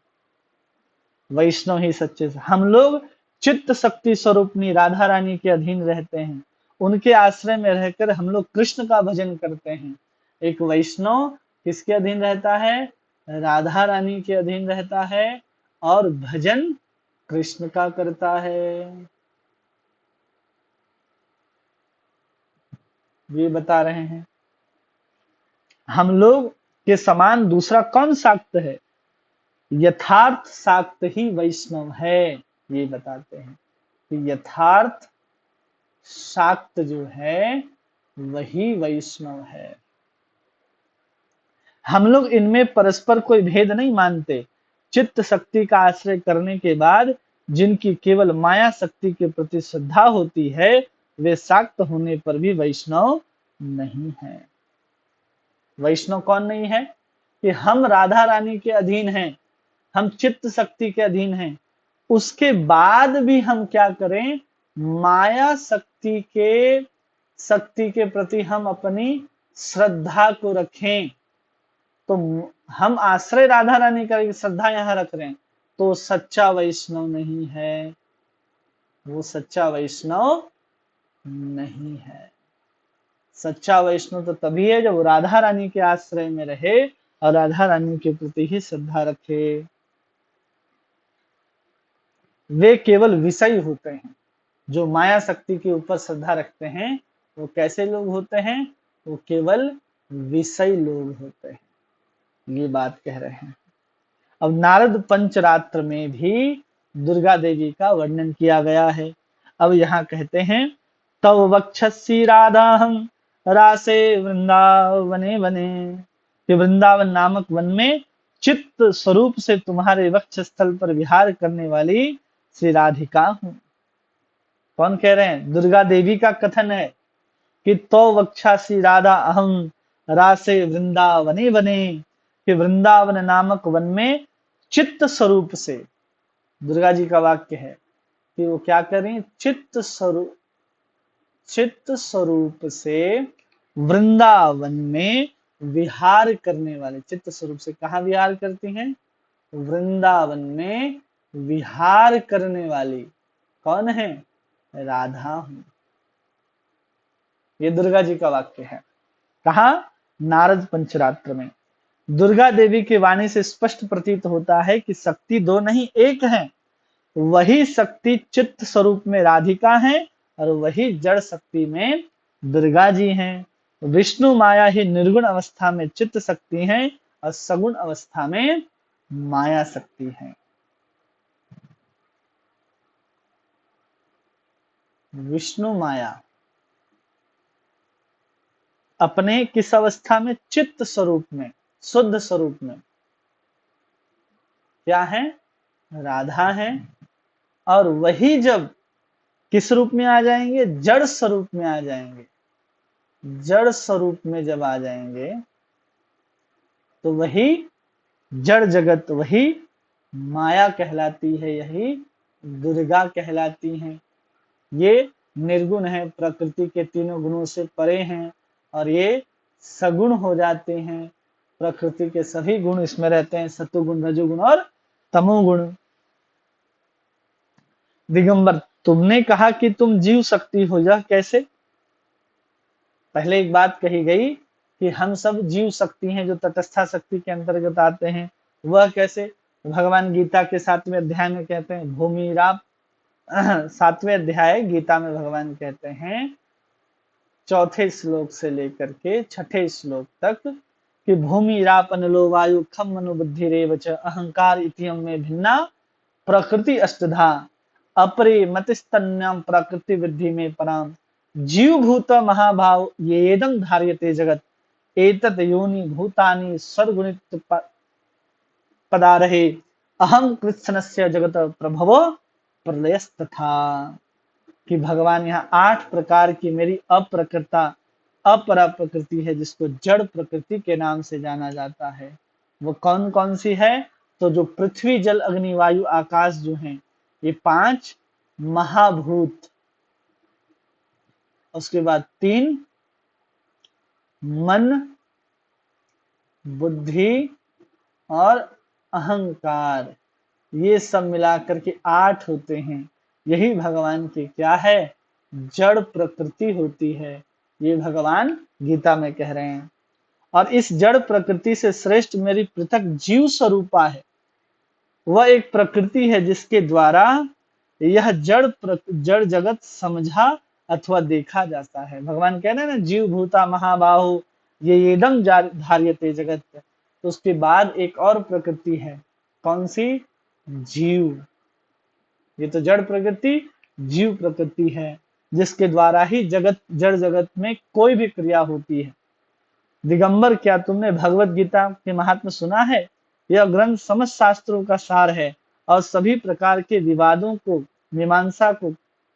वैष्णव ही सच्चे। हम लोग चित्त शक्ति स्वरूपनी राधा रानी के अधीन रहते हैं। उनके आश्रय में रहकर हम लोग कृष्ण का भजन करते हैं। एक वैष्णव किसके अधीन रहता है? राधा रानी के अधीन रहता है और भजन कृष्ण का करता है। ये बता रहे हैं। हम लोग के समान दूसरा कौन शाक्त है? यथार्थ शाक्त ही वैष्णव है। ये बताते हैं कि यथार्थ शाक्त जो है वही वैष्णव है। हम लोग इनमें परस्पर कोई भेद नहीं मानते। चित्त शक्ति का आश्रय करने के बाद जिनकी केवल माया शक्ति के प्रति श्रद्धा होती है, वे शाक्त होने पर भी वैष्णव नहीं है। वैष्णव कौन नहीं है? कि हम राधा रानी के अधीन हैं, हम चित्त शक्ति के अधीन हैं, उसके बाद भी हम क्या करें? माया शक्ति के प्रति हम अपनी श्रद्धा को रखें। तो हम आश्रय राधा रानी का श्रद्धा यहाँ रख रहे हैं, तो सच्चा वैष्णव नहीं है। वो सच्चा वैष्णव नहीं है। सच्चा वैष्णव तो तभी है जब राधा रानी के आश्रय में रहे और राधा रानी के प्रति ही श्रद्धा रखे। वे केवल विषयी होते हैं। जो माया शक्ति के ऊपर श्रद्धा रखते हैं वो कैसे लोग होते हैं? वो केवल विषयी लोग होते हैं। ये बात कह रहे हैं। अब नारद पंचरात्र में भी दुर्गा देवी का वर्णन किया गया है। अब यहाँ कहते हैं तव वक्षसी राधाहं रासे वृंदावने वने, कि वृंदावन नामक वन में चित्त स्वरूप से तुम्हारे वक्ष स्थल पर विहार करने वाली श्री राधिका हूं। कौन कह रहे हैं? दुर्गा देवी का कथन है कि तो वक्षा श्री राधा अहम रासे वृंदावने बने, कि वृंदावन नामक वन में चित्त स्वरूप से, दुर्गा जी का वाक्य है कि वो क्या करें? चित्त स्वरूप से वृंदावन में विहार करने वाले। चित्त स्वरूप से कहाँ विहार करती हैं? वृंदावन में विहार करने वाली कौन है? राधा हूं। ये दुर्गा जी का वाक्य है। कहा? नारद पंचरात्र में। दुर्गा देवी की वाणी से स्पष्ट प्रतीत होता है कि शक्ति दो नहीं एक है। वही शक्ति चित्त स्वरूप में राधिका है और वही जड़ शक्ति में दुर्गा जी हैं। विष्णु माया ही निर्गुण अवस्था में चित्त शक्ति है और सगुण अवस्था में माया शक्ति है। विष्णु माया अपने किस अवस्था में? चित्त स्वरूप में, शुद्ध स्वरूप में क्या है? राधा है। और वही जब किस रूप में आ जाएंगे? जड़ स्वरूप में आ जाएंगे। जड़ स्वरूप में जब आ जाएंगे तो वही जड़ जगत, वही माया कहलाती है, यही दुर्गा कहलाती हैं। ये निर्गुण है, प्रकृति के तीनों गुणों से परे हैं और ये सगुण हो जाते हैं। प्रकृति के सभी गुण इसमें रहते हैं, सतुगुण, रजोगुण और तमोगुण। दिगंबर, तुमने कहा कि तुम जीव शक्ति हो, यह कैसे? पहले एक बात कही गई कि हम सब जीव शक्ति हैं जो तटस्था शक्ति के अंतर्गत आते हैं। वह कैसे? भगवान गीता के 7वें अध्याय में कहते हैं, भूमिराप 7वें अध्याय गीता में भगवान कहते हैं 4थे श्लोक से लेकर के 6ठे श्लोक तक कि भूमिराप अनलो वायु खम मनोबुद्धि रेवच अहंकार इतियम में भिन्ना प्रकृति अष्टधा अपरे मतिस्तन्यम प्रकृति वृद्धि में पराम जीव भूत महाभाव येदं धार्यते जगत एतत् योनि भूतानि सद्गुणित पदारहे अहम कृत्स्नस्य जगत प्रभवो प्रलयस्तथा। कि भगवान यहाँ 8 प्रकार की मेरी अप्रकृता अपरा प्रकृति है जिसको जड़ प्रकृति के नाम से जाना जाता है। वो कौन कौन सी है? तो जो पृथ्वी जल अग्नि वायु आकाश जो हैं, ये 5 महाभूत, उसके बाद 3 मन, बुद्धि और अहंकार, ये सब मिलाकर के 8 होते हैं। यही भगवान की क्या है? जड़ प्रकृति होती है। ये भगवान गीता में कह रहे हैं। और इस जड़ प्रकृति से श्रेष्ठ मेरी पृथक जीव स्वरूपा है। वह एक प्रकृति है जिसके द्वारा यह जड़ जगत समझा अथवा देखा जाता है। भगवान कह रहे हैं ना, जीव भूता महाबाहु ये एकदम धार्यते जगत। तो उसके बाद एक और प्रकृति है, कौन सी? जीव। ये तो जड़ प्रकृति, जीव प्रकृति है जिसके द्वारा ही जड़ जगत में कोई भी क्रिया होती है। दिगंबर, क्या तुमने भगवत गीता के महात्म्य सुना है? यह ग्रंथ समस्त शास्त्रों का सार है और सभी प्रकार के विवादों को मीमांसा को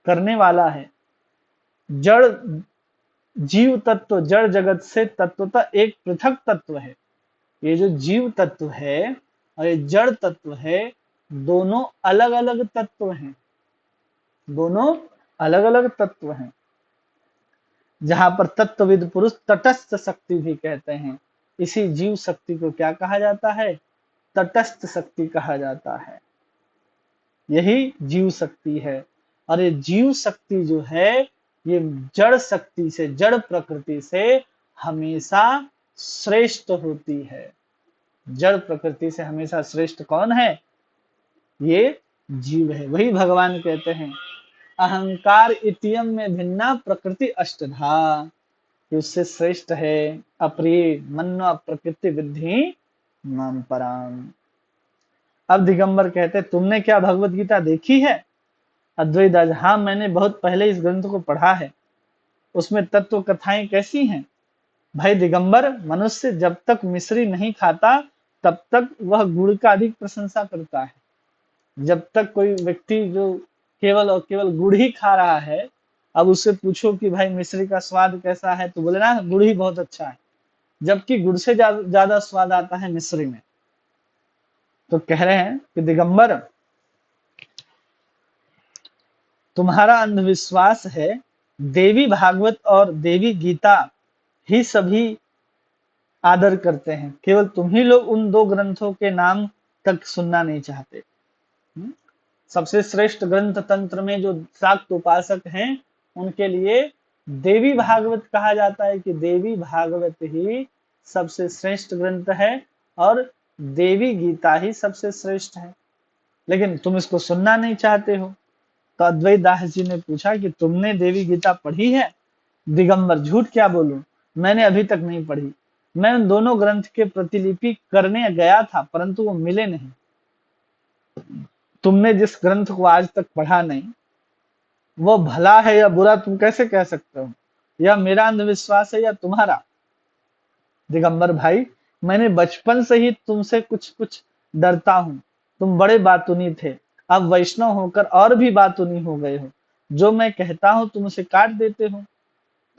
करने वाला है। जड़ जीव तत्व जड़ जगत से तत्वतः एक पृथक तत्व है। ये जो जीव तत्व है और ये जड़ तत्व है, दोनों अलग अलग तत्व हैं। दोनों अलग अलग तत्व हैं। जहां पर तत्वविद पुरुष तटस्थ शक्ति भी कहते हैं। इसी जीव शक्ति को क्या कहा जाता है? तटस्थ शक्ति कहा जाता है। यही जीव शक्ति है। और ये जीव शक्ति जो है, ये जड़ शक्ति से, जड़ प्रकृति से हमेशा श्रेष्ठ होती है। जड़ प्रकृति से हमेशा श्रेष्ठ कौन है? ये जीव है। वही भगवान कहते हैं अहंकार इतियम में भिन्ना प्रकृति अष्टधा, उससे श्रेष्ठ है अप्रिय मन्ना प्रकृति विद्धि नाम पराम। अब दिगंबर कहते, तुमने क्या भगवत गीता देखी है? अद्वैत, हाँ मैंने बहुत पहले इस ग्रंथ को पढ़ा है। उसमें तत्व कथाएं कैसी हैं? भाई दिगंबर, मनुष्य जब तक मिश्री नहीं खाता तब तक वह गुड़ का अधिक प्रशंसा करता है। जब तक कोई व्यक्ति जो केवल और केवल गुड़ ही खा रहा है, अब उससे पूछो कि भाई मिश्री का स्वाद कैसा है, तो बोले ना गुड़ ही बहुत अच्छा है, जबकि गुड़ से ज्यादा स्वाद आता है मिश्री में। तो कह रहे हैं कि दिगंबर, तुम्हारा अंधविश्वास है, देवी भागवत और देवी गीता ही सभी आदर करते हैं, केवल तुम ही लोग उन दो ग्रंथों के नाम तक सुनना नहीं चाहते। सबसे श्रेष्ठ ग्रंथ तंत्र में जो शाक्त उपासक हैं उनके लिए देवी भागवत कहा जाता है कि देवी भागवत ही सबसे श्रेष्ठ ग्रंथ है और देवी गीता ही सबसे श्रेष्ठ है, लेकिन तुम इसको सुनना नहीं चाहते हो। तो अद्वैत दास जी ने पूछा कि तुमने देवी गीता पढ़ी है? दिगंबर, झूठ क्या बोलूं, मैंने अभी तक नहीं पढ़ी। मैं उन दोनों ग्रंथ के प्रतिलिपि करने गया था परंतु वो मिले नहीं। तुमने जिस ग्रंथ को आज तक पढ़ा नहीं वो भला है या बुरा तुम कैसे कह सकते हो? यह मेरा अंधविश्वास है या तुम्हारा? दिगंबर भाई, मैंने बचपन से ही तुमसे कुछ कुछ डरता हूँ। तुम बड़े बातूनी थे, अब वैष्णव होकर और भी बातूनी हो गए हो। जो मैं कहता हूँ तुम उसे काट देते हो।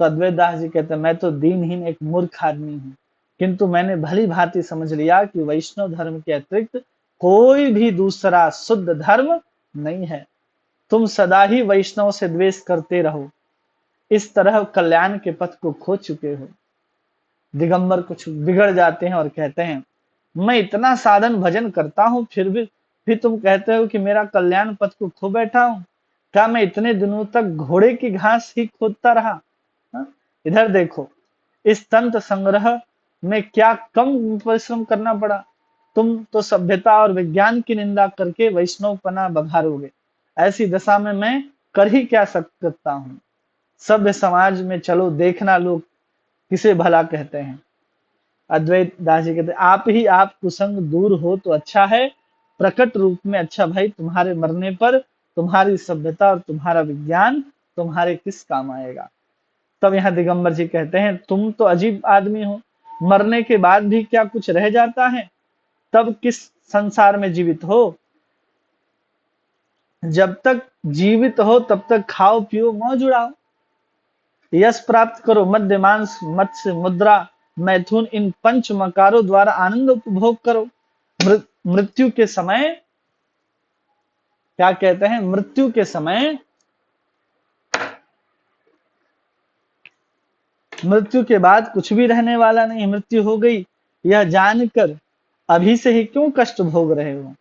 तो अद्वैत दास जी कहते हैं, मैं तो दीनहीन एक मूर्ख आदमी हूँ, किंतु मैंने भली भांति समझ लिया कि वैष्णव धर्म के अतिरिक्त कोई भी दूसरा शुद्ध धर्म नहीं है। तुम सदा ही वैष्णव से द्वेष करते रहो, इस तरह कल्याण के पथ को खो चुके हो। दिगंबर कुछ बिगड़ जाते हैं और कहते हैं, मैं इतना साधन भजन करता हूँ फिर तुम कहते हो कि मेरा कल्याण पथ को खो बैठा हूँ। क्या मैं इतने दिनों तक घोड़े की घास ही खोदता रहा? हा? इधर देखो, इस तंत्र संग्रह में क्या कम परिश्रम करना पड़ा। तुम तो सभ्यता और विज्ञान की निंदा करके वैष्णवपना बघारोगे। ऐसी दशा में मैं कर ही क्या सकता हूँ? सभ्य समाज में चलो देखना लोग किसे भला कहते हैं। अद्वैत दास जी कहते हैं, आप ही आप कुसंग दूर हो तो अच्छा है, प्रकट रूप में अच्छा भाई, तुम्हारे मरने पर तुम्हारी सभ्यता और तुम्हारा विज्ञान तुम्हारे किस काम आएगा। तब यहाँ दिगंबर जी कहते हैं, तुम तो अजीब आदमी हो, मरने के बाद भी क्या कुछ रह जाता है? तब किस संसार में जीवित हो? जब तक जीवित हो तब तक खाओ पियो मौज उड़ाओ, यश प्राप्त करो, मध्य मांस मत्स्य मुद्रा मैथुन इन पंच मकारों द्वारा आनंद उपभोग करो। मृत्यु के समय क्या कहते हैं? मृत्यु के समय, मृत्यु के बाद कुछ भी रहने वाला नहीं, मृत्यु हो गई यह जानकर अभी से ही क्यों कष्ट भोग रहे हो?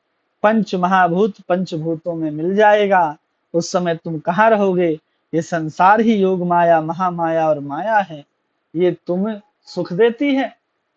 पंच महाभूत पंचभूतों में मिल जाएगा, उस समय तुम कहाँ रहोगे? ये संसार ही योग माया महामाया और माया है, ये तुम्हें सुख देती है,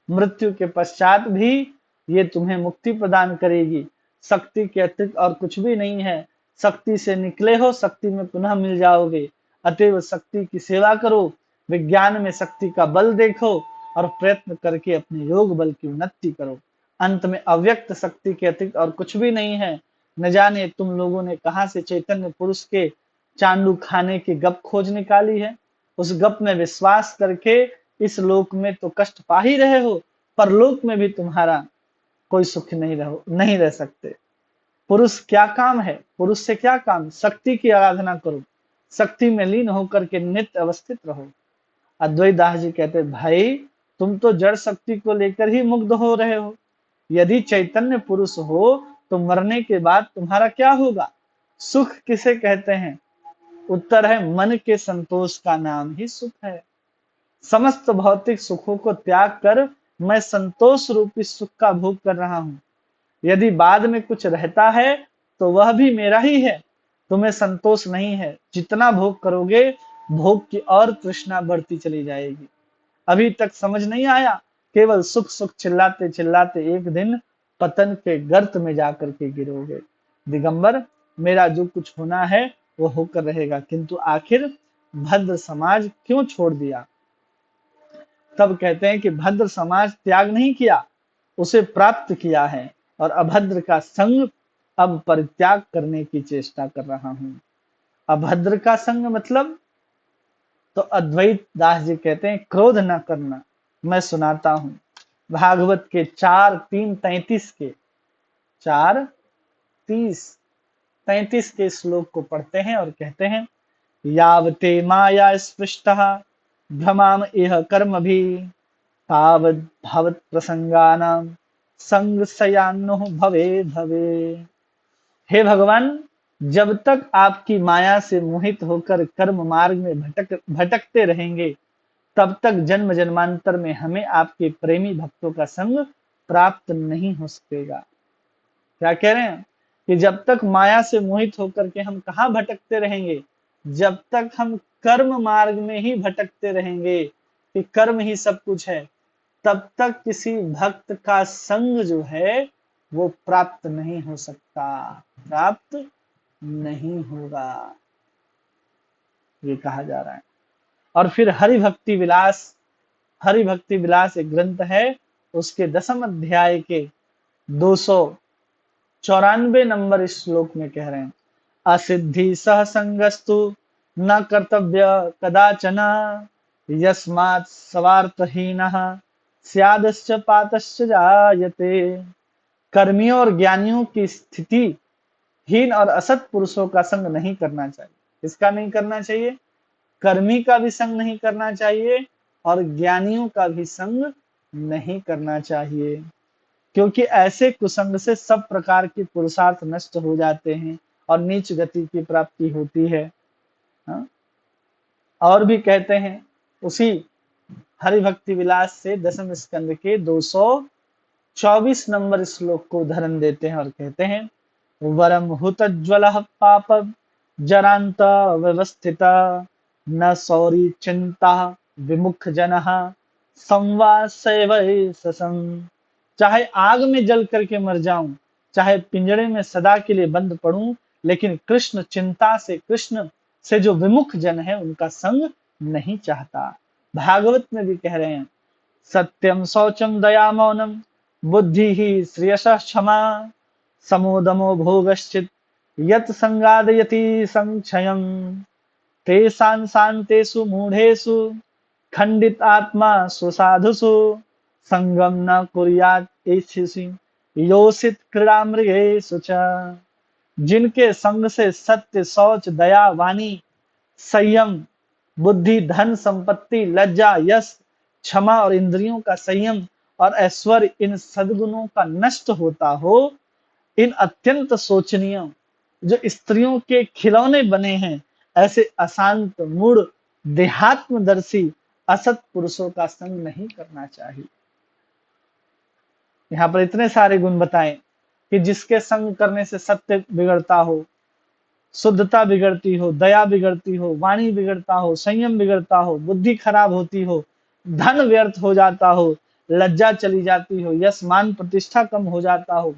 मृत्यु के पश्चात भी ये तुम्हें मुक्ति प्रदान करेगी। शक्ति के अतिरिक्त और कुछ भी नहीं है, शक्ति से निकले हो शक्ति में पुनः मिल जाओगे। अतएव शक्ति की सेवा करो, विज्ञान में शक्ति का बल देखो और प्रयत्न करके अपने योग बल की उन्नति करो। अंत में अव्यक्त शक्ति के अतिरिक्त और कुछ भी नहीं है। न जाने तुम लोगों ने कहां से चैतन्य पुरुष के चांडू खाने की गप खोज निकाली है। उस गप में विश्वास करके इस लोक में तो कष्ट पा ही रहे हो, परलोक में भी तुम्हारा कोई सुख नहीं रह सकते। पुरुष क्या काम है? पुरुष से क्या काम? शक्ति की आराधना करो, शक्ति में लीन होकर के नित्य अवस्थित रहो। अद्वैत दास जी कहते हैं, भाई तुम तो जड़ शक्ति को लेकर ही मुग्ध हो रहे हो। यदि चैतन्य पुरुष हो तो मरने के बाद तुम्हारा क्या होगा? सुख किसे कहते हैं? उत्तर है, मन के संतोष का नाम ही सुख है। समस्त भौतिक सुखों को त्याग कर मैं संतोष रूपी सुख का भोग कर रहा हूं। यदि बाद में कुछ रहता है तो वह भी मेरा ही है, तुम्हें संतोष नहीं है। जितना भोग करोगे भोग की और तृष्णा बढ़ती चली जाएगी। अभी तक समझ नहीं आया? केवल सुख सुख चिल्लाते चिल्लाते एक दिन पतन के गर्त में जाकर के गिरोगे। दिगंबर, मेरा जो कुछ होना है वो होकर रहेगा, किंतु आखिर भद्र समाज क्यों छोड़ दिया? तब कहते हैं कि भद्र समाज त्याग नहीं किया, उसे प्राप्त किया है और अभद्र का संग अब परित्याग करने की चेष्टा कर रहा हूं। अभद्र का संग मतलब? तो अद्वैत दास जी कहते हैं, क्रोध न करना। मैं सुनाता हूं भागवत के 4:3-33 के 4:30 33 के श्लोक को पढ़ते हैं और कहते हैं, यावते माया स्पृष्टः भ्रमाम इह कर्म भी तावद् भवत् प्रसंगानां संगसयान्नो भवे भवे। हे भगवान, जब तक आपकी माया से मोहित होकर कर्म मार्ग में भटकते रहेंगे, तब तक जन्म जन्मांतर में हमें आपके प्रेमी भक्तों का संग प्राप्त नहीं हो सकेगा। क्या कह रहे हैं कि जब तक माया से मोहित होकर के हम कहाँ भटकते रहेंगे, जब तक हम कर्म मार्ग में ही भटकते रहेंगे कि कर्म ही सब कुछ है, तब तक किसी भक्त का संग जो है वो प्राप्त नहीं हो सकता, प्राप्त नहीं होगा, ये कहा जा रहा है। और फिर हरि भक्ति विलास एक ग्रंथ है, उसके 10वें अध्याय के 294 नंबर श्लोक में कह रहे हैं, असिद्धि सह संगस्तु न कर्तव्य कदाचन यस्मात् स्वार्थहीनः स्यादश्च पातश्च जायते। कर्मियों और ज्ञानियों की स्थिति हीन और असत पुरुषों का संग नहीं करना चाहिए। किसका नहीं करना चाहिए? कर्मी का भी संग नहीं करना चाहिए और ज्ञानियों का भी संग नहीं करना चाहिए, क्योंकि ऐसे कुसंग से सब प्रकार के पुरुषार्थ नष्ट हो जाते हैं और नीच गति की प्राप्ति होती है। हाँ? और भी कहते हैं उसी हरि भक्ति विलास से 10वें स्कंद के 224 नंबर श्लोक को उदाहरण देते हैं और कहते हैं, वरम हुतज्वलः पाप जरांत व्यवस्थिता न सौरी चिंता विमुख जनः संवासैवै ससं। चाहे आग में जल करके मर जाऊं, चाहे पिंजड़े में सदा के लिए बंद पड़ूं, लेकिन कृष्ण चिंता से, कृष्ण से जो विमुख जन है उनका संग नहीं चाहता। भागवत में भी कह रहे हैं, सत्यम शौचम दया मौनम बुद्धि ही श्रेयस क्षमा समोदमो भोगश्चित यत संगादयति संक्षयम तेषां शान्तेषु मूढ़ेषु खंडित आत्मा सुसाधुषु संगम न कुर्यात् एषिषु योषित क्रीड़ा मृगेषु च। जिनके संग से सत्य, शौच, दया, वाणी, संयम, बुद्धि, धन, संपत्ति, लज्जा, यश, क्षमा और इंद्रियों का संयम और ऐश्वर्य, इन सद्गुणों का नष्ट होता हो, इन अत्यंत शोचनीय जो स्त्रियों के खिलौने बने हैं, ऐसे अशांत, मूढ़, देहात्मदर्शी असत पुरुषों का संग नहीं करना चाहिए। यहाँ पर इतने सारे गुण बताएं कि जिसके संग करने से सत्य बिगड़ता हो, शुद्धता बिगड़ती हो, दया बिगड़ती हो, वाणी बिगड़ता हो, संयम बिगड़ता हो, बुद्धि खराब होती हो, धन व्यर्थ हो जाता हो, लज्जा चली जाती हो, यश मान प्रतिष्ठा कम हो जाता हो,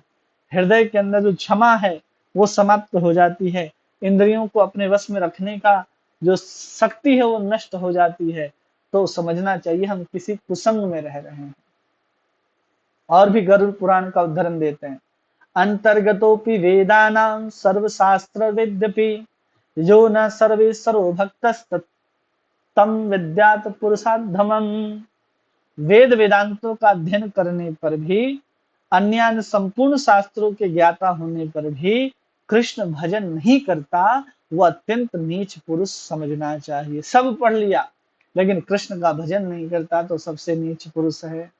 हृदय के अंदर जो क्षमा है वो समाप्त हो जाती है, इंद्रियों को अपने वश में रखने का जो शक्ति है वो नष्ट हो जाती है, तो समझना चाहिए हम किसी कुसंग में रह रहे हैं। और भी गरुड़ पुराण का उदाहरण देते हैं, अंतर्गतोपि वेदानां सर्वशास्त्र विद्यपि यो न सर्वेश्वरो भक्तस्तम विद्यात पुरुषाधमम। वेद वेदांतों का अध्ययन करने पर भी, अन्य संपूर्ण शास्त्रों के ज्ञाता होने पर भी कृष्ण भजन नहीं करता, वो अत्यंत नीच पुरुष समझना चाहिए। सब पढ़ लिया लेकिन कृष्ण का भजन नहीं करता तो सबसे नीच पुरुष है।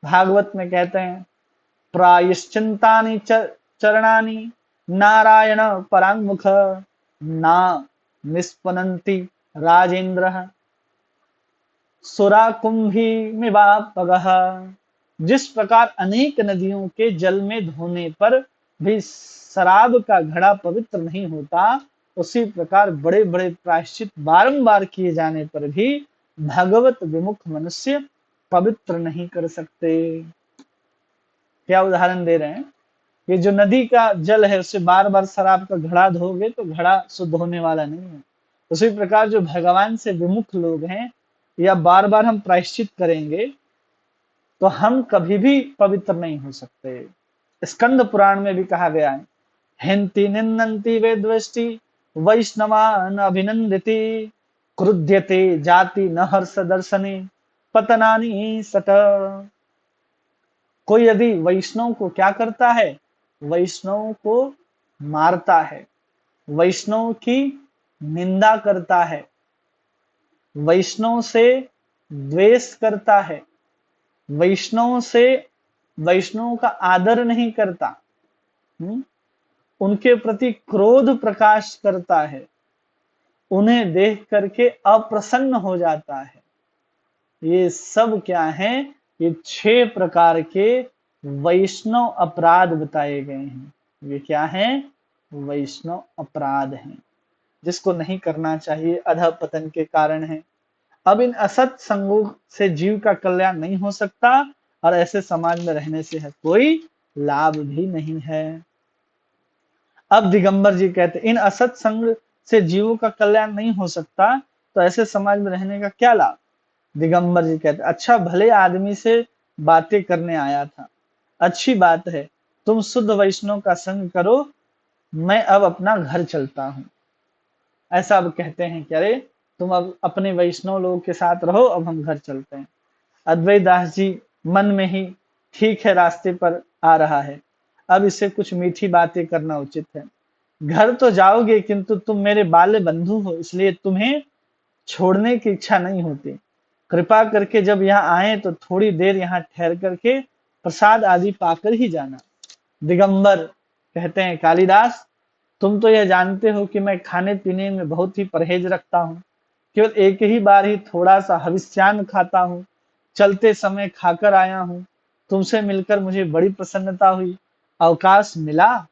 भागवत में कहते हैं, प्रायश्चिंतानि चरणानि नारायण परांगमुख ना निष्पनन्ति राजेंद्र सुरा कुंभी मिवापगः। जिस प्रकार अनेक नदियों के जल में धोने पर भी शराब का घड़ा पवित्र नहीं होता, उसी प्रकार बड़े बड़े प्रायश्चित बारंबार किए जाने पर भी भगवत विमुख मनुष्य पवित्र नहीं कर सकते। क्या उदाहरण दे रहे हैं, ये जो नदी का जल है उससे बार बार शराब का घड़ा धोगे तो घड़ा शुद्ध होने वाला नहीं है। उसी प्रकार जो भगवान से विमुख लोग हैं, या बार बार हम प्रायश्चित करेंगे तो हम कभी भी पवित्र नहीं हो सकते। स्कंद पुराण में भी कहा गया है, हिंति निंदन्ति वेद्वेष्टि वैष्णवान अभिनंदिति क्रुध्यते जाति न हर्ष दर्शने पतनानि सत। कोई यदि वैष्णव को क्या करता है, वैष्णव को मारता है, वैष्णव की निंदा करता है, वैष्णव से द्वेष करता है, वैष्णव का आदर नहीं करता, उनके प्रति क्रोध प्रकाश करता है, उन्हें देख करके अप्रसन्न हो जाता है, ये सब क्या है? ये 6 प्रकार के वैष्णव अपराध बताए गए हैं। ये क्या है? वैष्णव अपराध हैं, जिसको नहीं करना चाहिए, अधःपतन के कारण है। अब इन असत संगों से जीव का कल्याण नहीं हो सकता और ऐसे समाज में रहने से है कोई लाभ भी नहीं है। अब दिगंबर जी कहते इन असत संग से जीवों का कल्याण नहीं हो सकता, तो ऐसे समाज में रहने का क्या लाभ? दिगंबर जी कहते अच्छा भले आदमी से बातें करने आया था, अच्छी बात है, तुम शुद्ध वैष्णव का संग करो, मैं अब अपना घर चलता हूँ। ऐसा अब कहते हैं कि अरे तुम अब अपने वैष्णव लोगों के साथ रहो, अब हम घर चलते हैं। अद्वैत दास जी मन में ही ठीक है, रास्ते पर आ रहा है, अब इसे कुछ मीठी बातें करना उचित है। घर तो जाओगे किंतु तुम मेरे बाल्य बंधु हो, इसलिए तुम्हें छोड़ने की इच्छा नहीं होती। कृपा करके जब यहाँ आए तो थोड़ी देर यहाँ ठहर करके प्रसाद आदि पाकर ही जाना। दिगंबर कहते हैं कालिदास, तुम तो यह जानते हो कि मैं खाने पीने में बहुत ही परहेज रखता हूँ, केवल एक ही बार ही थोड़ा सा हविष्यान्न खाता हूँ, चलते समय खाकर आया हूँ। तुमसे मिलकर मुझे बड़ी प्रसन्नता हुई, अवकाश मिला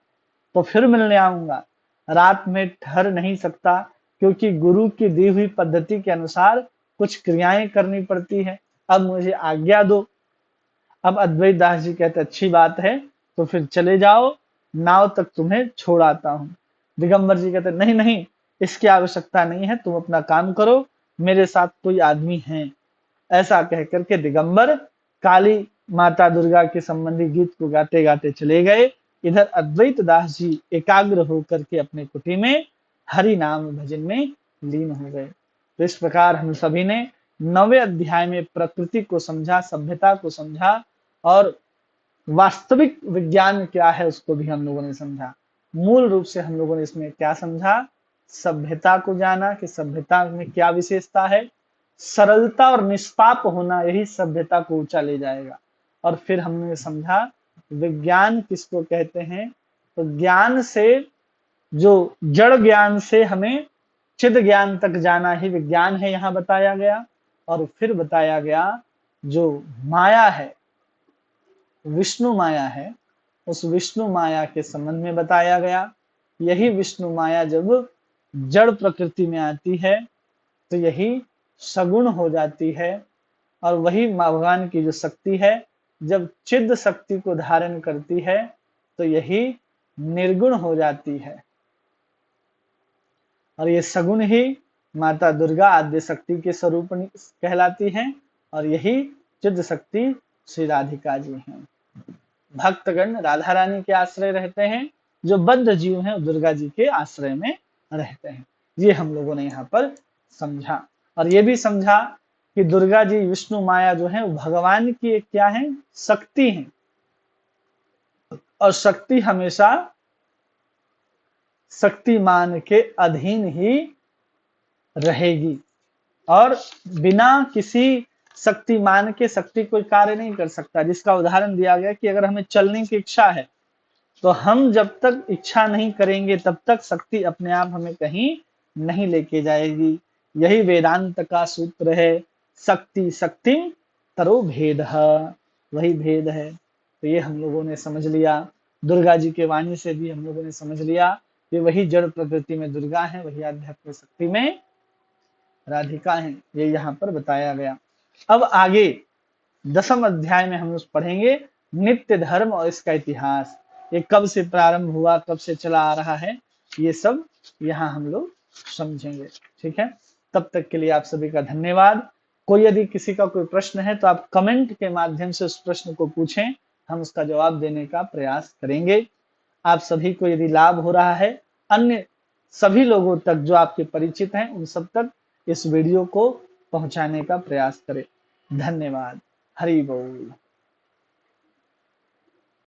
तो फिर मिलने आऊंगा। रात में ठहर नहीं सकता क्योंकि गुरु की दी हुई पद्धति के अनुसार कुछ क्रियाएं करनी पड़ती है, अब मुझे आज्ञा दो। अब अद्वैत दास जी कहते अच्छी बात है, तो फिर चले जाओ, नाव तक तुम्हें छोड़ आता हूँ। दिगंबर जी कहते नहीं नहीं, इसकी आवश्यकता नहीं है, तुम अपना काम करो, मेरे साथ कोई आदमी है। ऐसा कह करके दिगंबर काली माता दुर्गा के संबंधी गीत को गाते गाते चले गए। इधर अद्वैत दास जी एकाग्र होकर के अपने कुटी में हरि नाम भजन में लीन हो गए। तो इस प्रकार हम सभी ने 9वें अध्याय में प्रकृति को समझा, सभ्यता को समझा और वास्तविक विज्ञान क्या है उसको भी हम लोगों ने समझा। मूल रूप से हम लोगों ने इसमें क्या समझा? सभ्यता को जाना कि सभ्यता में क्या विशेषता है, सरलता और निष्पाप होना यही सभ्यता को ऊंचा ले जाएगा। और फिर हमने समझा विज्ञान किसको कहते हैं, तो ज्ञान से, जो जड़ ज्ञान से हमें चिद ज्ञान तक जाना ही विज्ञान है, यहाँ बताया गया। और फिर बताया गया जो माया है, विष्णु माया है, उस विष्णु माया के संबंध में बताया गया। यही विष्णु माया जब जड़ प्रकृति में आती है तो यही सगुण हो जाती है, और वही भगवान की जो शक्ति है जब चिद शक्ति को धारण करती है तो यही निर्गुण हो जाती है, और ये सगुण ही माता दुर्गा आद्य शक्ति के स्वरूप कहलाती हैं, और यही चिद शक्ति श्री राधिका जी हैं। भक्तगण राधा रानी के आश्रय रहते हैं, जो बद्ध जीव हैं दुर्गा जी के आश्रय में रहते हैं। ये हम लोगों ने यहाँ पर समझा, और ये भी समझा कि दुर्गा जी विष्णु माया जो है वो भगवान की एक क्या है? शक्ति है, और शक्ति हमेशा शक्तिमान के अधीन ही रहेगी, और बिना किसी शक्तिमान के शक्ति कोई कार्य नहीं कर सकता। जिसका उदाहरण दिया गया कि अगर हमें चलने की इच्छा है तो हम जब तक इच्छा नहीं करेंगे तब तक शक्ति अपने आप हमें कहीं नहीं लेके जाएगी। यही वेदांत का सूत्र है, शक्ति शक्तिम तरो भेद, वही भेद है। तो ये हम लोगों ने समझ लिया, दुर्गा जी के वाणी से भी हम लोगों ने समझ लिया कि वही जड़ प्रकृति में दुर्गा है, वही आध्यात्मिक शक्ति में राधिका है। ये यहाँ पर बताया गया। अब आगे 10वें अध्याय में हम लोग पढ़ेंगे नित्य धर्म और इसका इतिहास, ये कब से प्रारंभ हुआ, कब से चला आ रहा है, ये सब यहाँ हम लोग समझेंगे। ठीक है, तब तक के लिए आप सभी का धन्यवाद। कोई यदि किसी का कोई प्रश्न है तो आप कमेंट के माध्यम से उस प्रश्न को पूछें, हम उसका जवाब देने का प्रयास करेंगे। आप सभी को यदि लाभ हो रहा है, अन्य सभी लोगों तक जो आपके परिचित हैं उन सब तक इस वीडियो को पहुंचाने का प्रयास करें। धन्यवाद। हरि बोल।